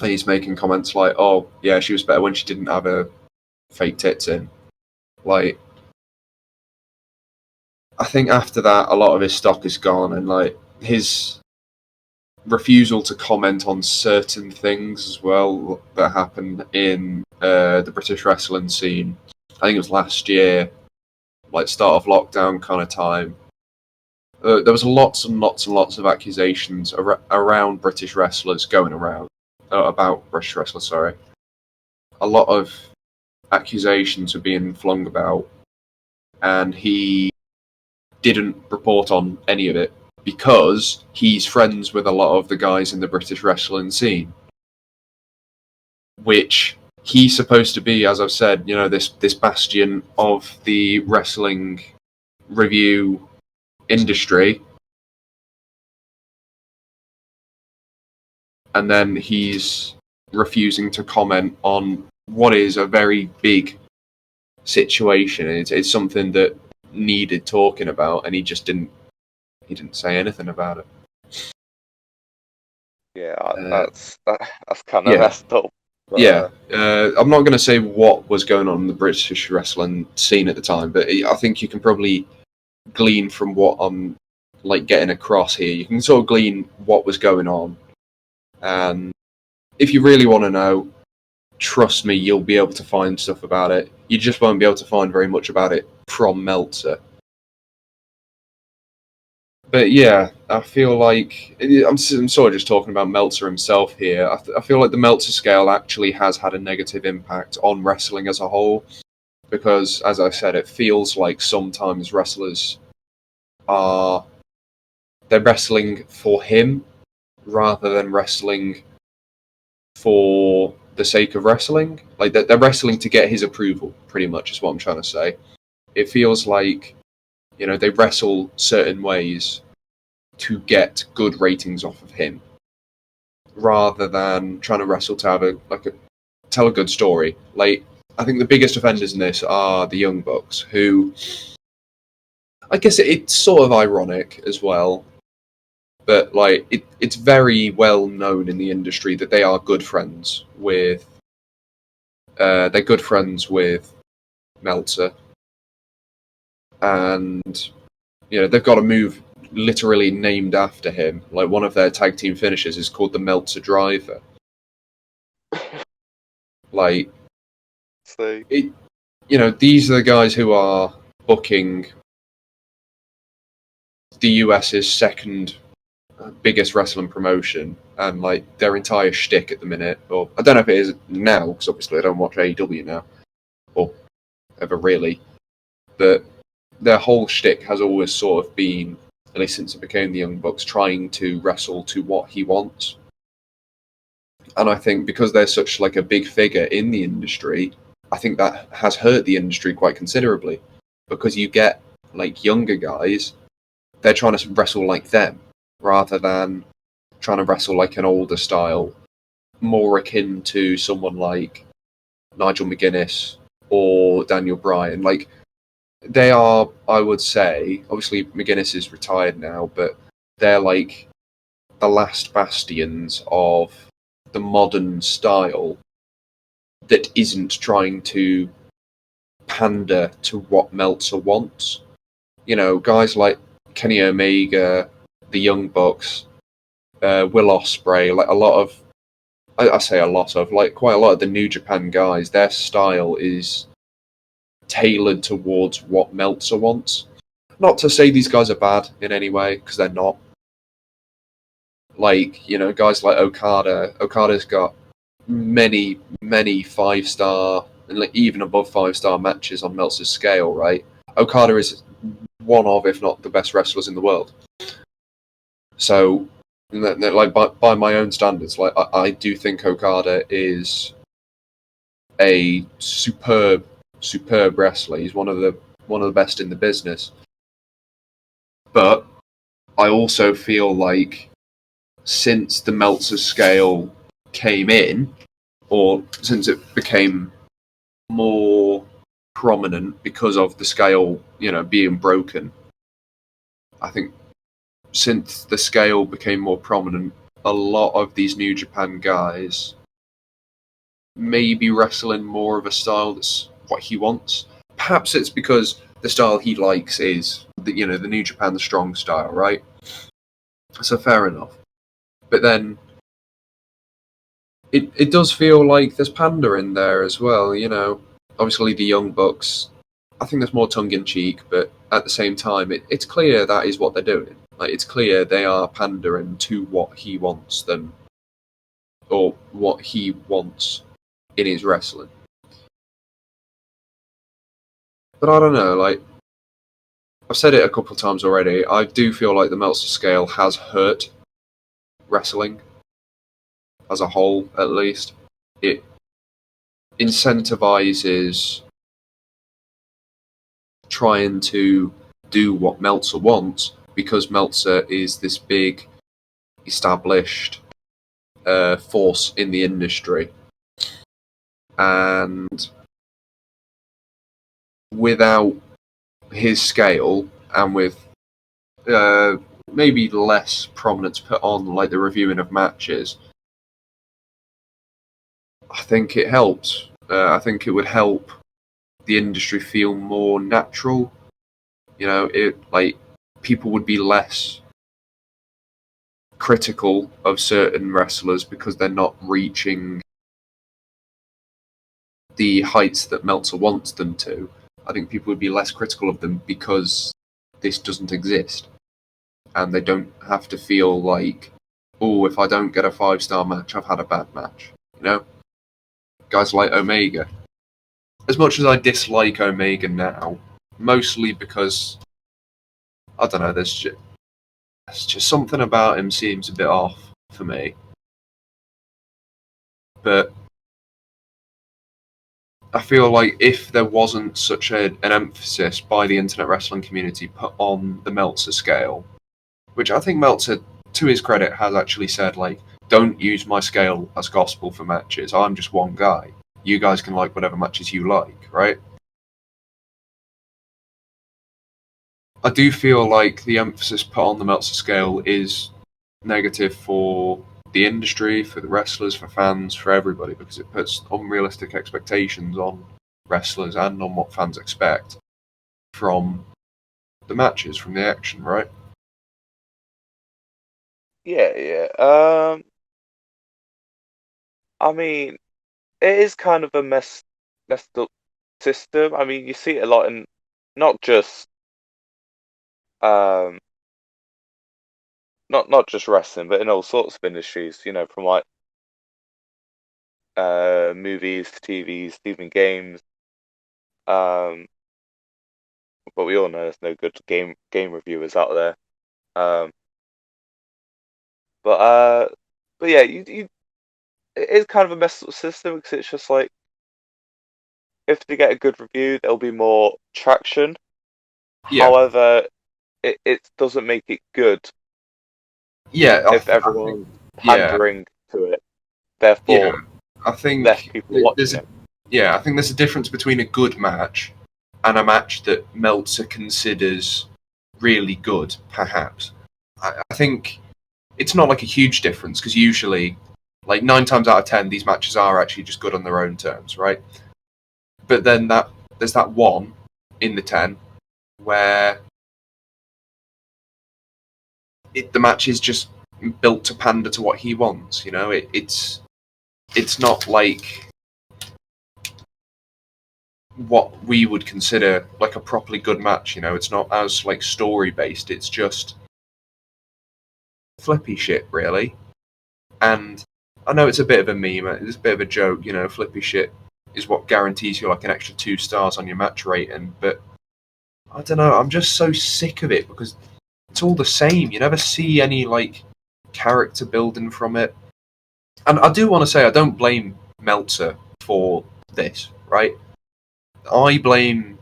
he's making comments like, "Oh, yeah, she was better when she didn't have her fake tits in." Like, I think after that, a lot of his stock is gone, and like his refusal to comment on certain things as well that happened in the British wrestling scene. I think it was last year, like start of lockdown kind of time. There was lots and lots and lots of accusations around British wrestlers going around about British wrestlers. Sorry, a lot of accusations were being flung about, and he didn't report on any of it because he's friends with a lot of the guys in the British wrestling scene, which he's supposed to be, as I've said, you know, this bastion of the wrestling review industry. And then he's refusing to comment on what is a very big situation. It's something that needed talking about, and he didn't say anything about it. Yeah, Uh, that's kind of yeah, messed up. But, yeah. I'm not going to say what was going on in the British wrestling scene at the time, but I think you can probably glean from what I'm like getting across here. You can sort of glean what was going on, and if you really want to know, trust me, you'll be able to find stuff about it. You just won't be able to find very much about it from Meltzer. But yeah, I feel like I'm sort of just talking about Meltzer himself here. I feel like the Meltzer scale actually has had a negative impact on wrestling as a whole, because, as I said, it feels like sometimes wrestlers they're wrestling for him rather than wrestling for the sake of wrestling. Like, they're wrestling to get his approval, pretty much, is what I'm trying to say. It feels like, you know, they wrestle certain ways to get good ratings off of him, rather than trying to wrestle to have tell a good story. Like, I think the biggest offenders in this are the Young Bucks, who I guess it's sort of ironic as well, but like it's very well known in the industry that they are good friends with. They're good friends with Meltzer, and they've got a move literally named after him. Like one of their tag team finishes is called the Meltzer Driver. Like So it, these are the guys who are booking the US's second biggest wrestling promotion, and like their entire shtick at the minute, or I don't know if it is now, because obviously I don't watch AEW now, or ever really, but their whole shtick has always sort of been, at least since it became the Young Bucks, trying to wrestle to what he wants. And I think because they're such like a big figure in the industry, I think that has hurt the industry quite considerably, because you get like younger guys, they're trying to wrestle like them rather than trying to wrestle like an older style, more akin to someone like Nigel McGuinness or Daniel Bryan. Like they are, I would say, obviously McGuinness is retired now, but they're like the last bastions of the modern style that isn't trying to pander to what Meltzer wants. Guys like Kenny Omega, the Young Bucks, Will Ospreay, like a lot of, I say a lot of, like quite a lot of the New Japan guys, their style is tailored towards what Meltzer wants. Not to say these guys are bad in any way, because they're not. Like, guys like Okada's got many, many 5-star, and like even above 5-star matches on Meltzer's scale, right? Okada is one of, if not the best wrestlers in the world. So, like by my own standards, like I do think Okada is a superb wrestler. He's one of the best in the business. But I also feel like since the Meltzer scale came in, or since it became more prominent because of the scale, being broken, I think since the scale became more prominent, a lot of these New Japan guys may be wrestling more of a style that's what he wants. Perhaps it's because the style he likes is the New Japan strong style, right? So fair enough. But then it does feel like there's pander in there as well, Obviously the Young Bucks, I think there's more tongue in cheek, but at the same time it's clear that is what they're doing. Like it's clear they are pandering to what he wants them, or what he wants in his wrestling. But I don't know, like I've said it a couple of times already, I do feel like the Meltzer scale has hurt wrestling as a whole, at least. It incentivizes trying to do what Meltzer wants, because Meltzer is this big established force in the industry. And without his scale, and with maybe less prominence put on like the reviewing of matches, I think it helps. I think it would help the industry feel more natural. It like people would be less critical of certain wrestlers because they're not reaching the heights that Meltzer wants them to. I think people would be less critical of them because this doesn't exist, and they don't have to feel like, oh, if I don't get a 5-star match, I've had a bad match. Guys like Omega. As much as I dislike Omega now, mostly because I don't know, there's just something about him seems a bit off for me. But I feel like if there wasn't such an emphasis by the internet wrestling community put on the Meltzer scale, which I think Meltzer, to his credit, has actually said, like, don't use my scale as gospel for matches. I'm just one guy. you guys can like whatever matches you like, right? I do feel like the emphasis put on the Meltzer scale is negative for the industry, for the wrestlers, for fans, for everybody, because it puts unrealistic expectations on wrestlers and on what fans expect from the matches, from the action, right? Yeah. I mean, it is kind of a messed up system. I mean, you see it a lot in not just um not just wrestling, but in all sorts of industries. You know, from like movies to TVs, even games. Um, but we all know there's no good game reviewers out there. Um, but uh, but yeah, you it is kind of a messed up system because it's just like if they get a good review, there'll be more traction. Yeah, However, it doesn't make it good yeah, if I think, everyone's yeah, pandering to it. yeah. Therefore, I less think people watching there's a it. yeah, I think there's a difference between a good match and a match that Meltzer considers really good, perhaps. I think it's not like a huge difference because usually, like 9 times out of 10, these matches are actually just good on their own terms, right? But then there's that one in the 10 where the match is just built to pander to what he wants. You know, it's not like what we would consider like a properly good match. You know, it's not as like story based. It's just flippy shit, really. And I know it's a bit of a meme. It's a bit of a joke. You know, flippy shit is what guarantees you like an extra 2 stars on your match rating. But I don't know. I'm just so sick of it because it's all the same. You never see any like character building from it. And I do want to say I don't blame Meltzer for this, right? I blame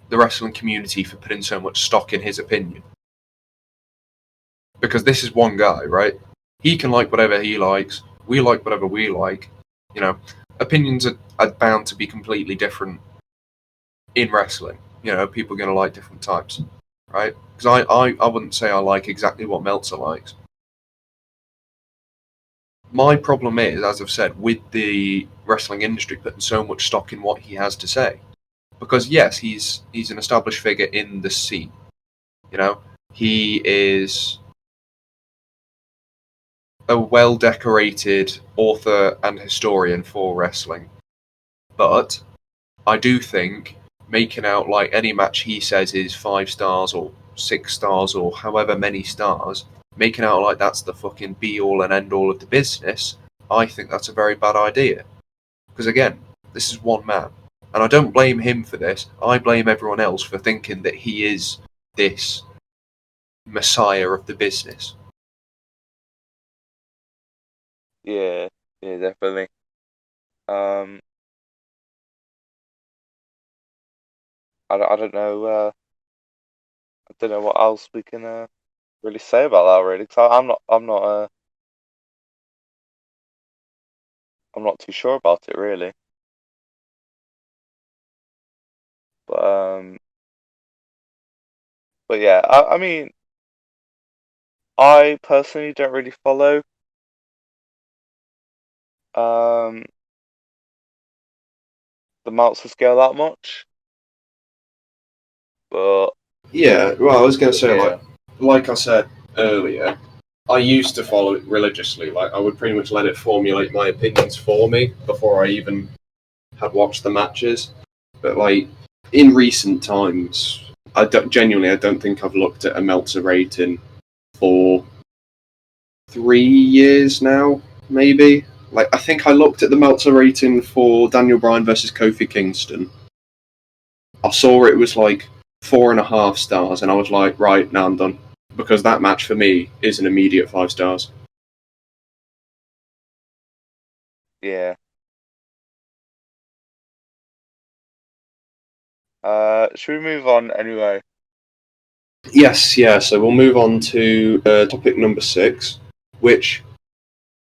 the wrestling community for putting so much stock in his opinion. Because this is one guy, right? He can like whatever he likes. We like whatever we like. You know, opinions are bound to be completely different in wrestling. You know, people are going to like different types, right? Because I wouldn't say I like exactly what Meltzer likes. My problem is, as I've said, with the wrestling industry putting so much stock in what he has to say. Because yes, he's an established figure in the scene. You know, he is a well decorated author and historian for wrestling. But I do think making out like any match he says is 5 stars or 6 stars or however many stars, making out like that's the fucking be all and end all of the business, I think that's a very bad idea. Because again, this is one man. And I don't blame him for this. I blame everyone else for thinking that he is this messiah of the business. Yeah, yeah, definitely. Um, I don't know. I don't know what else we can really say about that really. Cause I'm not too sure about it really. But but yeah, I mean, I personally don't really follow um the Meltzer scale that much. But Yeah, well, I was going to say, yeah, like I said earlier, I used to follow it religiously. Like, I would pretty much let it formulate my opinions for me before I even had watched the matches. But, like, in recent times, I don't think I've looked at a Meltzer rating for 3 years now, maybe. Like, I think I looked at the Meltzer rating for Daniel Bryan versus Kofi Kingston. I saw it was like 4.5 stars, and I was like, right, now I'm done. Because that match for me is an immediate 5 stars. yeah. Should we move on anyway? Yes, yeah, so we'll move on to topic number 6, which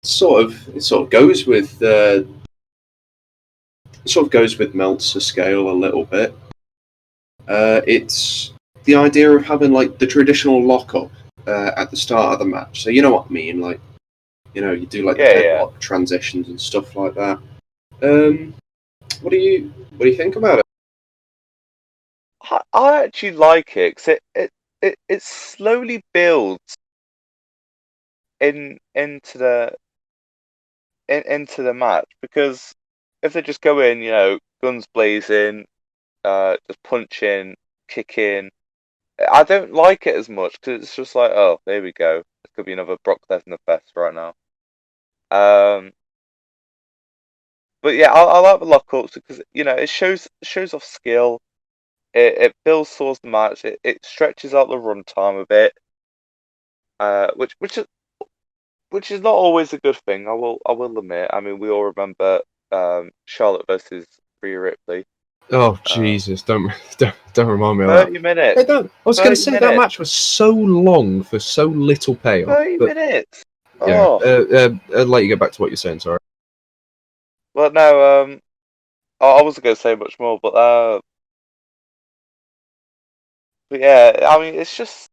sort of goes with sort of goes with Meltzer's scale a little bit. It's the idea of having like the traditional lockup at the start of the match. So you know what I mean, like you do like the Yeah, yeah. headlock transitions and stuff like that. Um, what do you think about it? I actually like it because it slowly builds into into the match because if they just go in, guns blazing, just punching, kicking, I don't like it as much because it's just like, oh, there we go. It could be another Brock Lesnar fest right now. Um, but yeah, I like the lockups because it shows off skill. It builds towards the match. It stretches out the runtime a bit, which is not always a good thing. I will admit. I mean, we all remember Charlotte versus Rhea Ripley. Oh Um, Jesus! Don't remind me of that. 30 minutes. Hey, don't. I was going to 30 say that minutes. match was so long for so little payoff, 30 but minutes. yeah. Oh, I'd let you get back to what you're saying. Sorry. well, no. I wasn't going to say much more, but yeah. I mean, it's just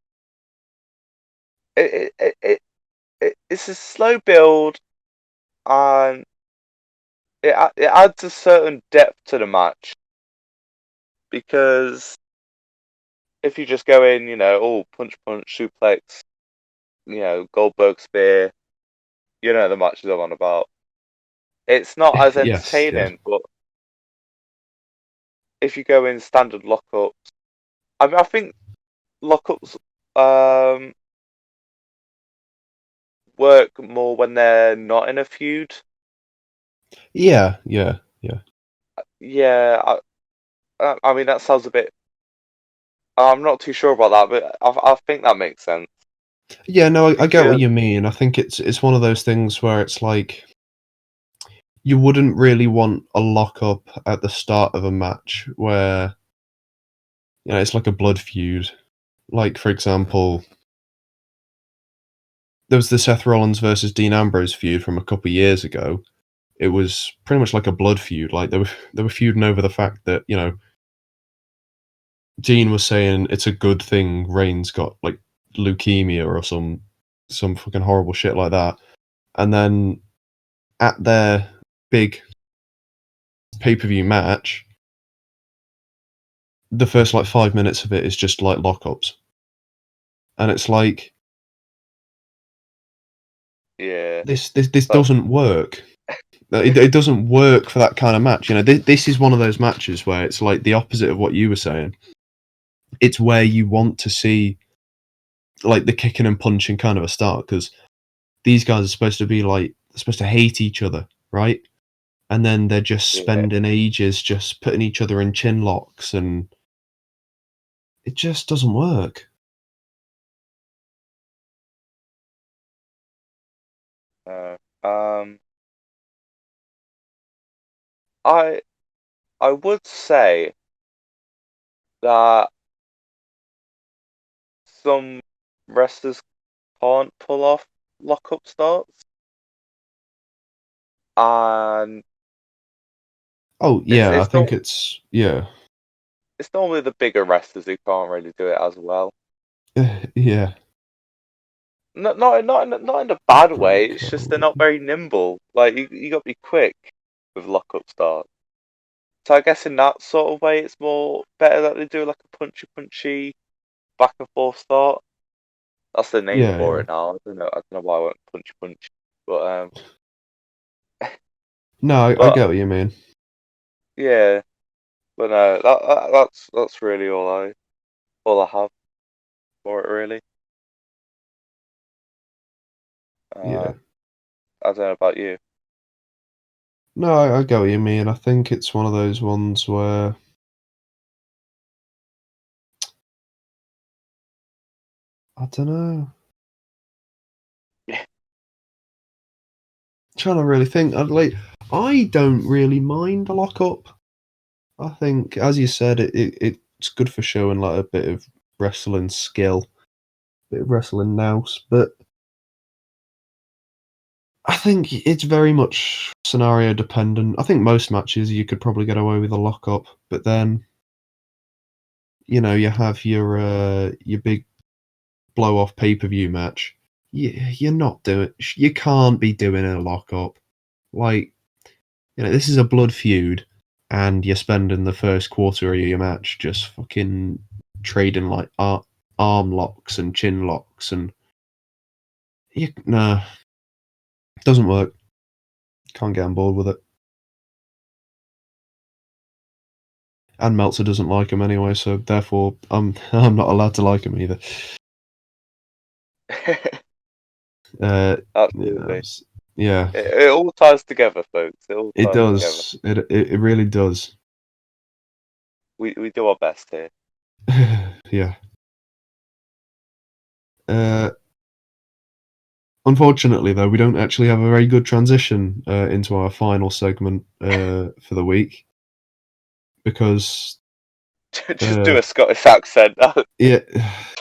it's a slow build, and it adds a certain depth to the match because if you just go in, punch, punch, suplex, Goldberg spear, the matches I'm on about. It's not as Yes. Yeah. entertaining, but if you go in standard lockups, I mean, I think lockups um, work more when they're not in a feud. Yeah. Yeah. Yeah. Yeah, I mean that sounds a bit. I'm not too sure about that, but I think that makes sense Yeah. No, I get what because you mean. I think it's one of those things where it's like you wouldn't really want a lockup at the start of a match where it's like a blood feud. Like for example, there was the Seth Rollins versus Dean Ambrose feud from a couple of years ago. It was pretty much like a blood feud. Like they were feuding over the fact that Dean was saying it's a good thing Reigns got like leukemia or some fucking horrible shit like that. And then at their big pay-per-view match, the first like 5 minutes of it is just like lockups. And it's like yeah, this but doesn't work. It doesn't work for that kind of match. This is one of those matches where it's like the opposite of what you were saying. It's where you want to see like the kicking and punching kind of a start because these guys are supposed to be like they're supposed to hate each other, right? And then they're just yeah, spending ages just putting each other in chin locks, and it just doesn't work. uh, um, I I would say that some wrestlers can't pull off lockup starts, and Oh it's yeah, I it's think not it's yeah, it's normally the bigger wrestlers who can't really do it as well. yeah. Not in a bad way. Great It's just they're code. not very nimble. Like you got to be quick with lockup starts. So I guess in that sort of way, it's more better that they do like a punchy back and forth start. That's the name Yeah, for yeah. it now. I don't know why I went punchy, but No, I but get what you mean. yeah, but no, that's really all I have for it really. Uh, Yeah. I don't know about you. No, I get what you mean. I think it's one of those ones where I don't know. Yeah, Trying to really think. I don't really mind a lockup. I think, as you said, it's good for showing like a bit of wrestling skill, bit of wrestling nous. But I think it's very much scenario dependent. I think most matches you could probably get away with a lock-up, but then, you have your big blow-off pay-per-view match. You're not doing. You can't be doing a lock-up. Like, this is a blood feud, and you're spending the first quarter of your match just fucking trading like arm locks and chin locks, and nah, doesn't work. Can't get on board with it. And Meltzer doesn't like him anyway, so therefore I'm not allowed to like him either. Absolutely. Yeah, It all ties together, folks. It all it ties together. does. It really does. We do our best here. Yeah. Unfortunately, though, we don't actually have a very good transition into our final segment for the week because Just do a Scottish accent. yeah.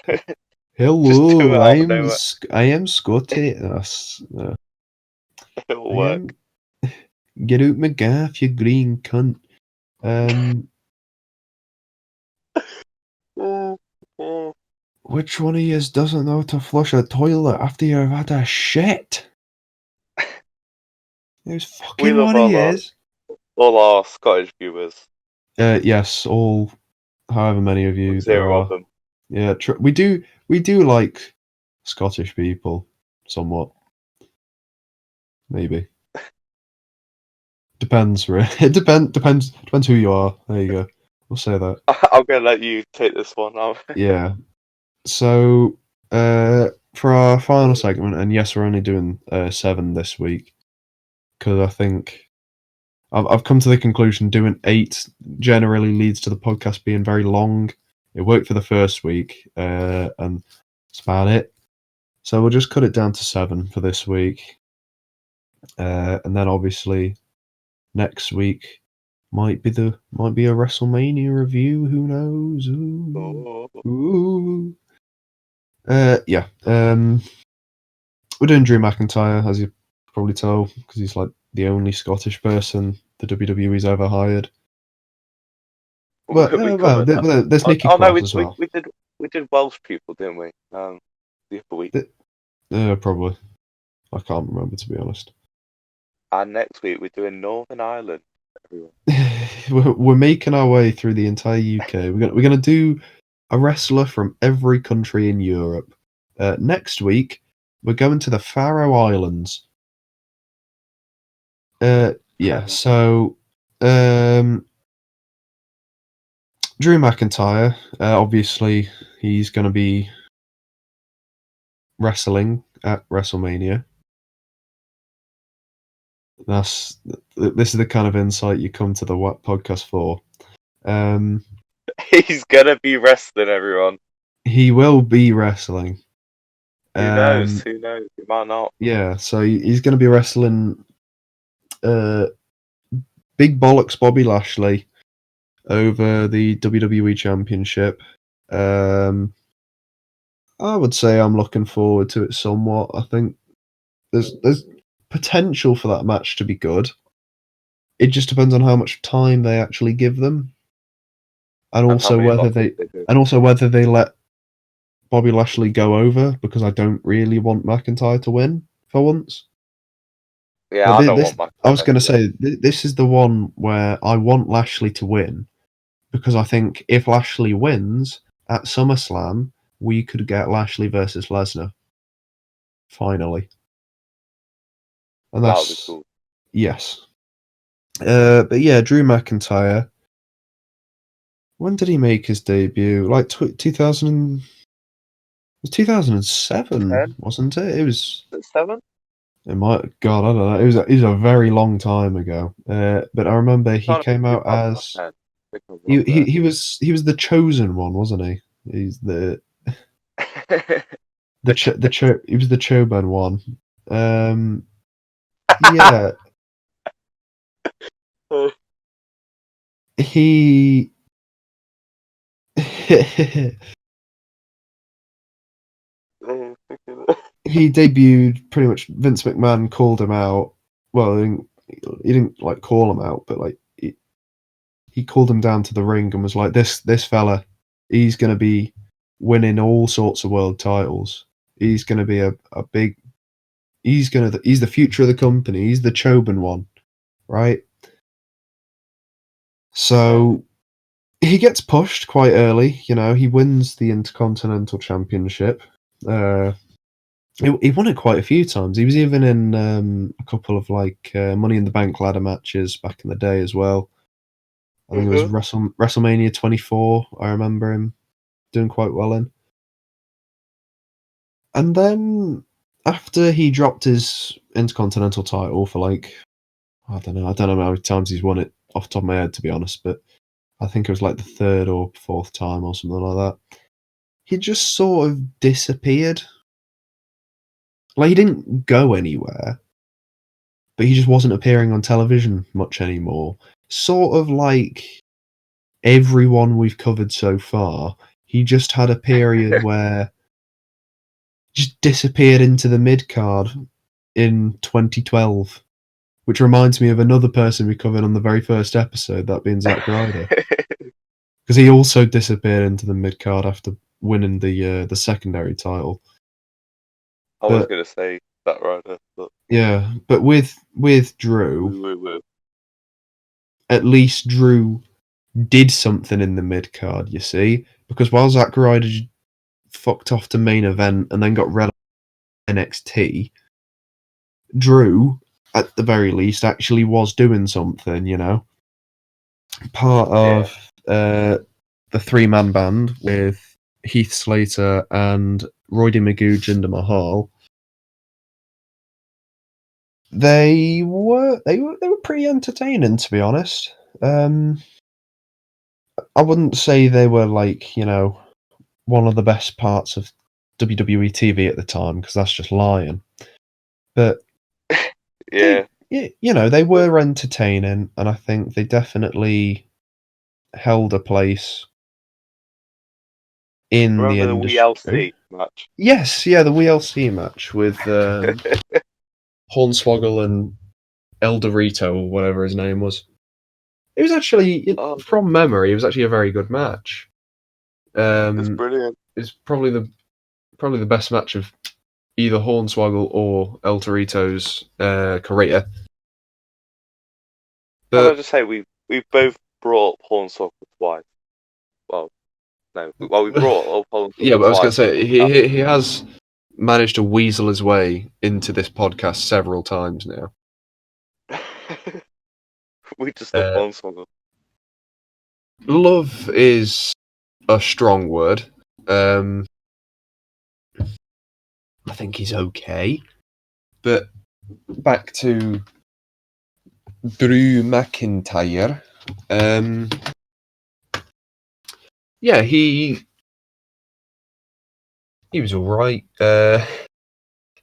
Just do Hello, it out of nowhere. I am Scotty. It'll I work. am. Get out my gaff, you green cunt. Which one of yous doesn't know to flush a toilet after you've had a shit? There's We fucking love one of yous. all our Scottish viewers. Yes, all however many of you there 0 of are. them. Yeah, we do like Scottish people somewhat. Maybe depends. Really, it depends who you are. There you go. We'll say that. I'm gonna let you take this one out. Yeah. So, for our final segment, and yes, we're only doing 7 this week because I think I've come to the conclusion doing 8 generally leads to the podcast being very long. It worked for the first week, and that's about it. So we'll just cut it down to 7 for this week, and then obviously next week might be a WrestleMania review. Who knows? Ooh. Oh. Ooh. Yeah. We're doing Drew McIntyre, as you probably tell, because he's like the only Scottish person the WWE's ever hired. But We covered that. there's Nikki Oh no, Cross as well. we did Welsh people, didn't we? The other week. Probably. I can't remember, to be honest. And next week we're doing Northern Ireland. Everyone. We're making our way through the entire UK. We're gonna do a wrestler from every country in Europe. Next week we're going to the Faroe Islands. Yeah. So, Drew McIntyre, obviously, he's going to be wrestling at WrestleMania. This is the kind of insight you come to the podcast for. He's gonna be wrestling, everyone. He will be wrestling. Who knows? Who knows? He might not. Yeah, so he's going to be wrestling Big Bollocks Bobby Lashley over the WWE Championship. I would say I'm looking forward to it somewhat. I think there's potential for that match to be good. It just depends on how much time they actually give them, and And how also many whether losses they they do. let Bobby Lashley go over, because I don't really want McIntyre to win for once. Yeah, But I don't want I was McIntyre going to to win. say this is the one where I want Lashley to win, because I think if Lashley wins at SummerSlam, we could get Lashley versus Lesnar finally, and That would be that's cool. yes. But yeah, Drew McIntyre. When did he make his debut? Like 2000. It was 2007, 10? wasn't it? It was. 7? It might. God, I don't know. It was a very long time ago. But I remember he Trying to came think who out popped in my as head. I think I'm wrong there. he was the chosen one, wasn't he? He's he was the Choban one. Yeah, he he debuted pretty much. Vince McMahon called him out. Well, he didn't like call him out, but like he called him down to the ring and was like, "This fella, he's going to be winning all sorts of world titles. He's going to be a big. He's the future of the company. He's the chosen one, right?" Yeah. So he gets pushed quite early. You know, he wins the Intercontinental Championship. He won it quite a few times. He was even in a couple of like Money in the Bank ladder matches back in the day as well. I think it was Uh-huh. WrestleMania 24. I remember him doing quite well in. And then after he dropped his Intercontinental title for like I don't know how many times he's won it off the top of my head to be honest, but I think it was like the third or fourth time or something like that. He just sort of disappeared. Like he didn't go anywhere, but he just wasn't appearing on television much anymore. Sort of like everyone we've covered so far, he just had a period where just disappeared into the mid card in 2012, which reminds me of another person we covered on the very first episode, that being Zack Ryder, because he also disappeared into the mid card after winning the secondary title. I was But gonna say that rider, but yeah, but with Drew, woo. at least Drew did something in the mid card. You see, because while Zack Ryder fucked off to main event and then got red NXT, Drew, at the very least, actually was doing something. You know, part Yeah. of the three-man band with Heath Slater and Roydie Magoo, Jinder Mahal. They were pretty entertaining, to be honest. I wouldn't say they were like one of the best parts of WWE TV at the time because that's just lying. But they, Yeah. they But were entertaining, and I think they definitely held a place in the remember the industry. WLC match? Yes, yeah, the WLC match with Hornswoggle and El Dorito or whatever his name was. It was actually, Oh, from memory, it was actually a very good match. it's brilliant. It's probably the best match of either Hornswoggle or El Torito's career. Can I But just say we've both brought up Hornswoggle twice. Well, no, well we brought up yeah, Hornswoggle but I was going to twice on the say podcast. he has managed to weasel his way into this podcast several times now. We just love Uh, Hornswoggle. love is a strong word. Um, I think he's okay, but back to Drew McIntyre. Um, yeah, he was all right.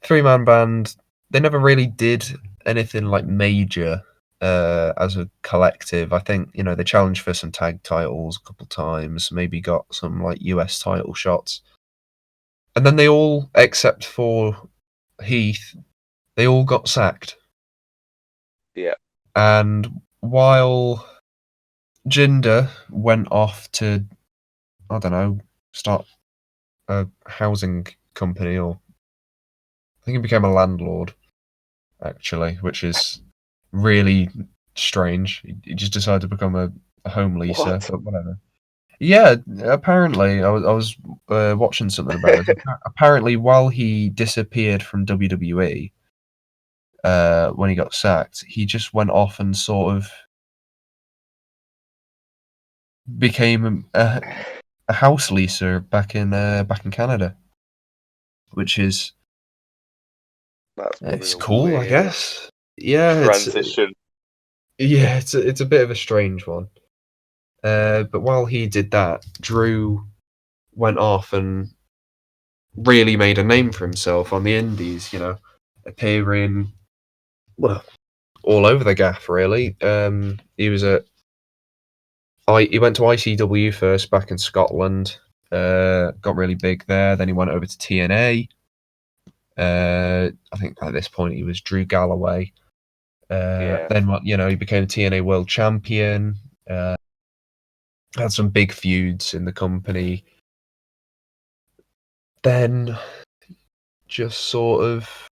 Three-man band. They never really did anything like major as a collective. I think they challenged for some tag titles a couple times. Maybe got some like US title shots, and then they all, except for Heath, they all got sacked. Yeah. And while Jinder went off to, I don't know, start a housing company, or I think he became a landlord, actually, which is really strange. He just decided to become a home leaser, What? but whatever. Yeah, apparently, I was watching something about this. Apparently, while he disappeared from WWE, when he got sacked, he just went off and sort of became a house leaser back in Canada, which is That's probably it's a cool, I weird guess. Yeah, transition. it's a bit of a strange one. But while he did that, Drew went off and really made a name for himself on the Indies. Appearing well all over the gaff. Really, he was at he went to ICW first back in Scotland. Got really big there. Then he went over to TNA. I think at this point he was Drew Galloway. Yeah. Then he became TNA World Champion. Had some big feuds in the company. Then just sort of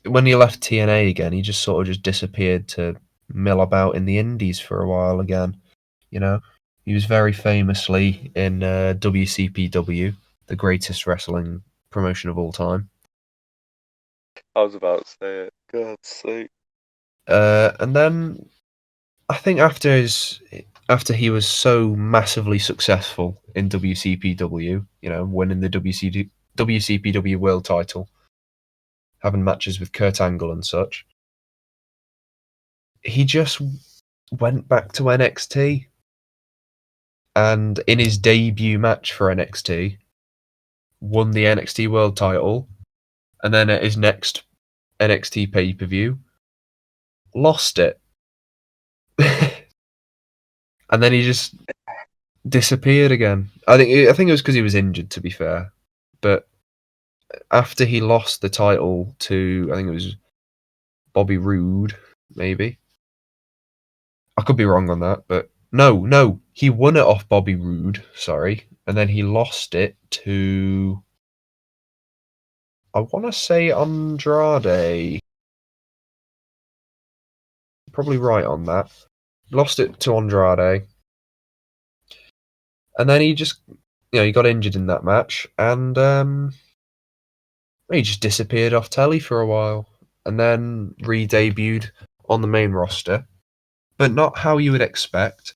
when he left TNA again, he just sort of just disappeared to mill about in the indies for a while again. He was very famously in WCPW, the greatest wrestling promotion of all time. I was about to say it. God's sake. And then I think after he was so massively successful in WCPW, winning the WCPW World Title, having matches with Kurt Angle and such, he just went back to NXT. And in his debut match for NXT, won the NXT World Title, and then at his next NXT pay-per-view, lost it. And then he just disappeared again. I think it was because he was injured, to be fair. But after he lost the title to, I think it was Bobby Roode, maybe. I could be wrong on that, but no, he won it off Bobby Roode, sorry, and then he lost it to, I want to say Andrade. Probably right on that. Lost it to Andrade, and then he just, he got injured in that match, and he just disappeared off telly for a while, and then re-debuted on the main roster, but not how you would expect.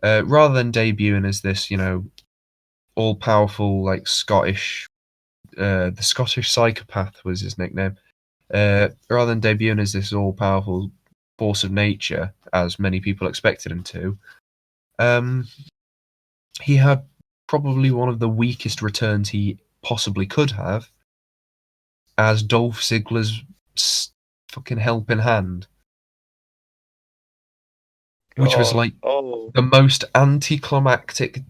Rather than debuting as this, all-powerful like Scottish, the Scottish Psychopath was his nickname. Rather than debuting as this all-powerful force of nature, as many people expected him to, he had probably one of the weakest returns he possibly could have, as Dolph Ziggler's fucking helping hand, which was God. like Oh. the most anticlimactic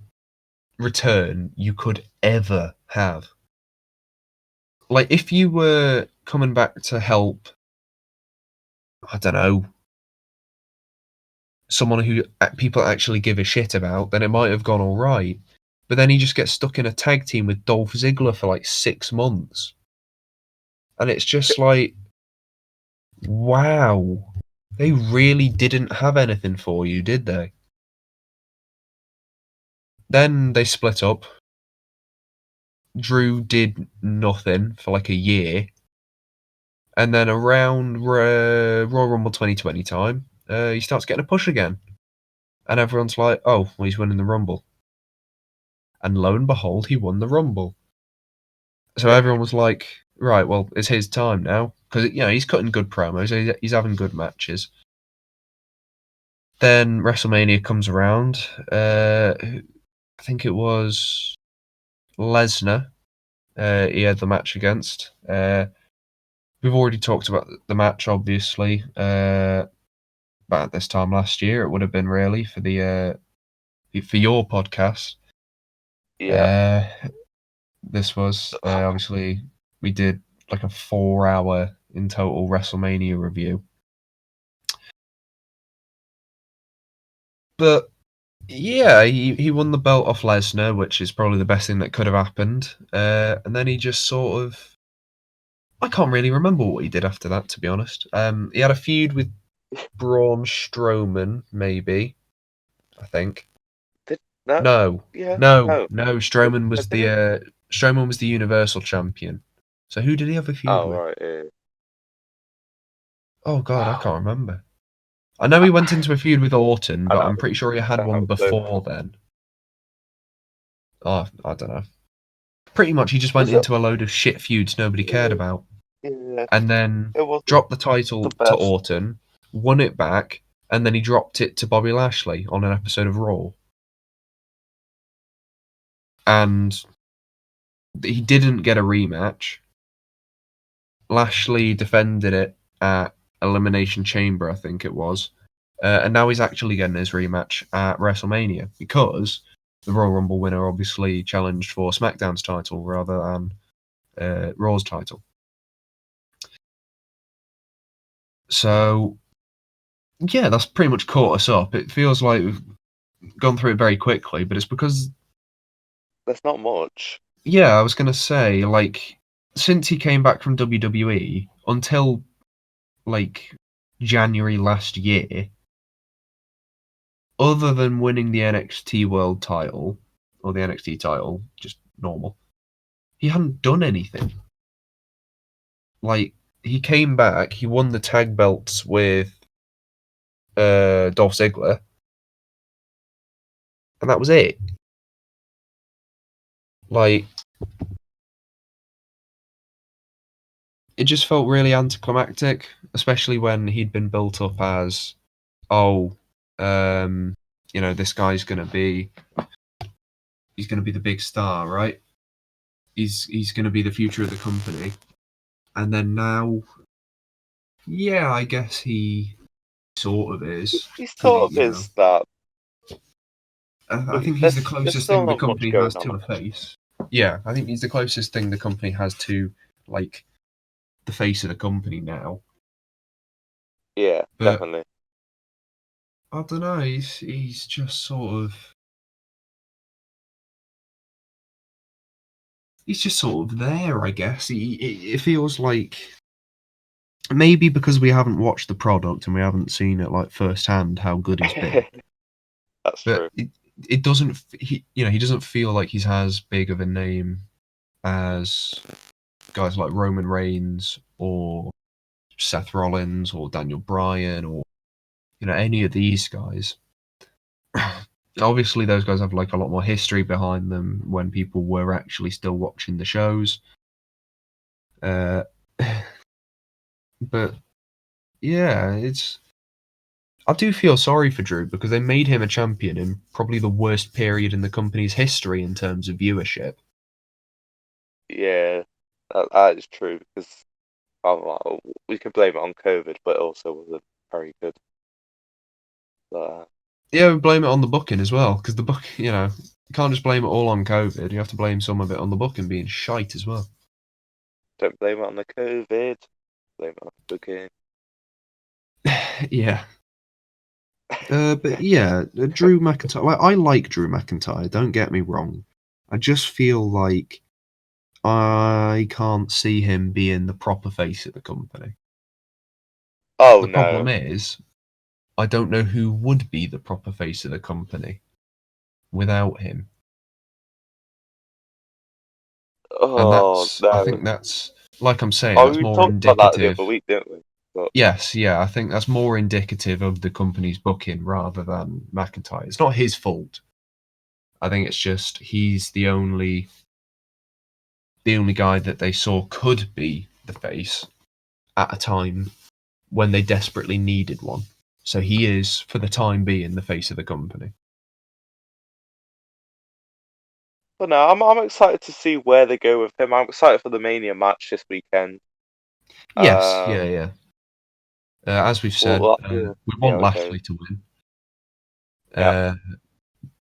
return you could ever have. Like, if you were coming back to help, I don't know, someone who people actually give a shit about, then it might have gone all right. But then he just gets stuck in a tag team with Dolph Ziggler for like 6 months. And it's just like, wow. They really didn't have anything for you, did they? Then they split up. Drew did nothing for like a year. And then around Royal Rumble 2020 time, he starts getting a push again. And everyone's like, oh, well, he's winning the Rumble. And lo and behold, he won the Rumble. So everyone was like, right, well, it's his time now. Because, he's cutting good promos, he's having good matches. Then WrestleMania comes around. I think it was Lesnar he had the match against. We've already talked about the match, obviously. But at this time last year, it would have been really for for your podcast. Yeah. This was obviously we did like a 4-hour in total WrestleMania review. But yeah, he won the belt off Lesnar, which is probably the best thing that could have happened. And then he just sort of, I can't really remember what he did after that, to be honest. He had a feud with Braun Strowman, maybe. I think. Did no? No, Yeah. no, No. no. Did, Strowman was the Universal Champion. So who did he have a feud oh with? right. Yeah. Oh God, I Wow. can't remember. I know he went into a feud with Orton, I but don't. I'm pretty sure he had Don't have one a clue. before then. Oh, I don't know. Pretty much, he just went Was it? into a load of shit feuds nobody cared about, Yeah. and then It wasn't dropped the title the to best. Orton, won it back, and then he dropped it to Bobby Lashley on an episode of Raw. And he didn't get a rematch. Lashley defended it at Elimination Chamber, I think it was. And now he's actually getting his rematch at WrestleMania because the Royal Rumble winner obviously challenged for SmackDown's title rather than Raw's title. So, yeah, that's pretty much caught us up. It feels like we've gone through it very quickly, but it's because, There's not much. yeah, I was going to say, like, since he came back from WWE until, like, January last year, other than winning the NXT World title, or the NXT title, just normal, he hadn't done anything. Like, he came back, he won the tag belts with Dolph Ziggler, and that was it. Like, it just felt really anticlimactic, especially when he'd been built up as, oh, this guy's he's gonna be the big star, right? He's gonna be the future of the company, and then now, yeah, I guess he sort of is, He because sort of is that, I but think he's the there's closest still thing the not much company going has on. to a face. Yeah, I think he's the closest thing the company has to, like, the face of the company now. Yeah, But definitely. I don't know. He's just sort of there. I guess it feels like maybe because we haven't watched the product and we haven't seen it like firsthand how good he's been. That's But true. it doesn't. He doesn't feel like he's as big of a name as guys like Roman Reigns or Seth Rollins or Daniel Bryan or any of these guys. Obviously, those guys have like a lot more history behind them when people were actually still watching the shows. Uh, but yeah, I do feel sorry for Drew because they made him a champion in probably the worst period in the company's history in terms of viewership. Yeah, that is true because we can blame it on COVID, but it also wasn't very good. But, Yeah, we blame it on the booking as well because the book, you can't just blame it all on COVID. You have to blame some of it on the booking being shite as well. don't blame it on the COVID. Blame it on the booking. Yeah. But yeah, Drew McIntyre. Like, I like Drew McIntyre. Don't get me wrong. I just feel like I can't see him being the proper face of the company. Oh The problem no. is, I don't know who would be the proper face of the company without him. And Oh I no. think that's, like I'm saying, Oh, that's we more talked about that the indicative. other week, didn't we? But Yes, yeah, I think that's more indicative of the company's booking rather than McIntyre. It's not his fault. I think it's just he's the only guy that they saw could be the face at a time when they desperately needed one. So he is, for the time being, the face of the company. no, I'm excited to see where they go with him. I'm excited for the Mania match this weekend. Yes, Um, yeah, yeah. As we've said, yeah, we see how want it goes. Lashley to win. Yeah. Uh,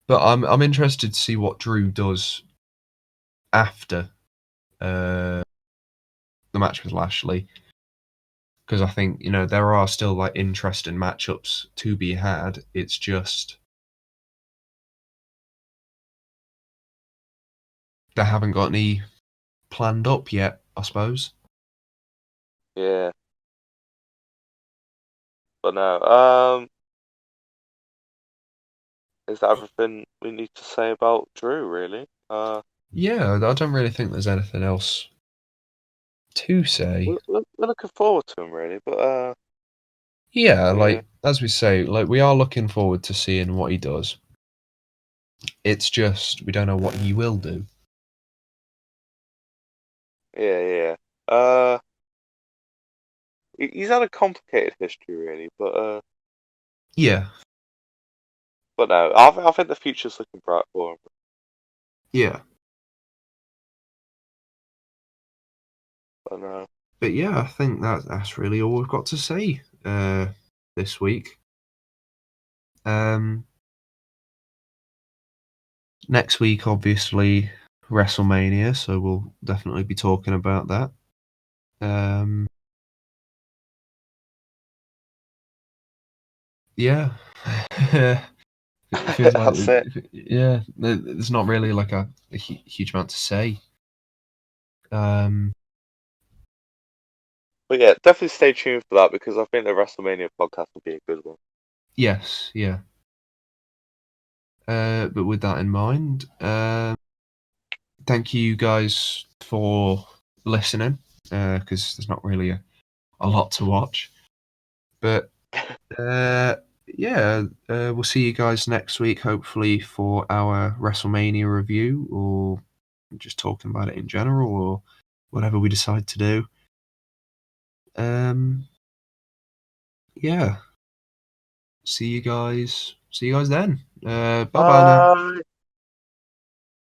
but I'm interested to see what Drew does after uh, the match with Lashley, because I think there are still like interesting matchups to be had. It's just they haven't got any planned up yet, I suppose. Yeah. But no. Is that everything we need to say about Drew? Really? Yeah, I don't really think there's anything else to say. We're looking forward to him, really. But Yeah, yeah, like as we say, like we are looking forward to seeing what he does. It's just we don't know what he will do. yeah. Uh, he's had a complicated history, really. Yeah, But no, I think the future's looking bright for him. yeah. But no. But yeah, I think that's really all we've got to say this week. Um, Next week, obviously, WrestleMania, so we'll definitely be talking about that. Yeah. It feels like, That's it. yeah, there's not really like a huge amount to say. Um, But yeah, definitely stay tuned for that because I think the WrestleMania podcast will be a good one. yes, yeah. But with that in mind, thank you guys for listening, because there's not really a lot to watch. But yeah, we'll see you guys next week, hopefully, for our WrestleMania review, or just talking about it in general, or whatever we decide to do. Yeah. See you guys. See you guys then. Bye bye now. Bye.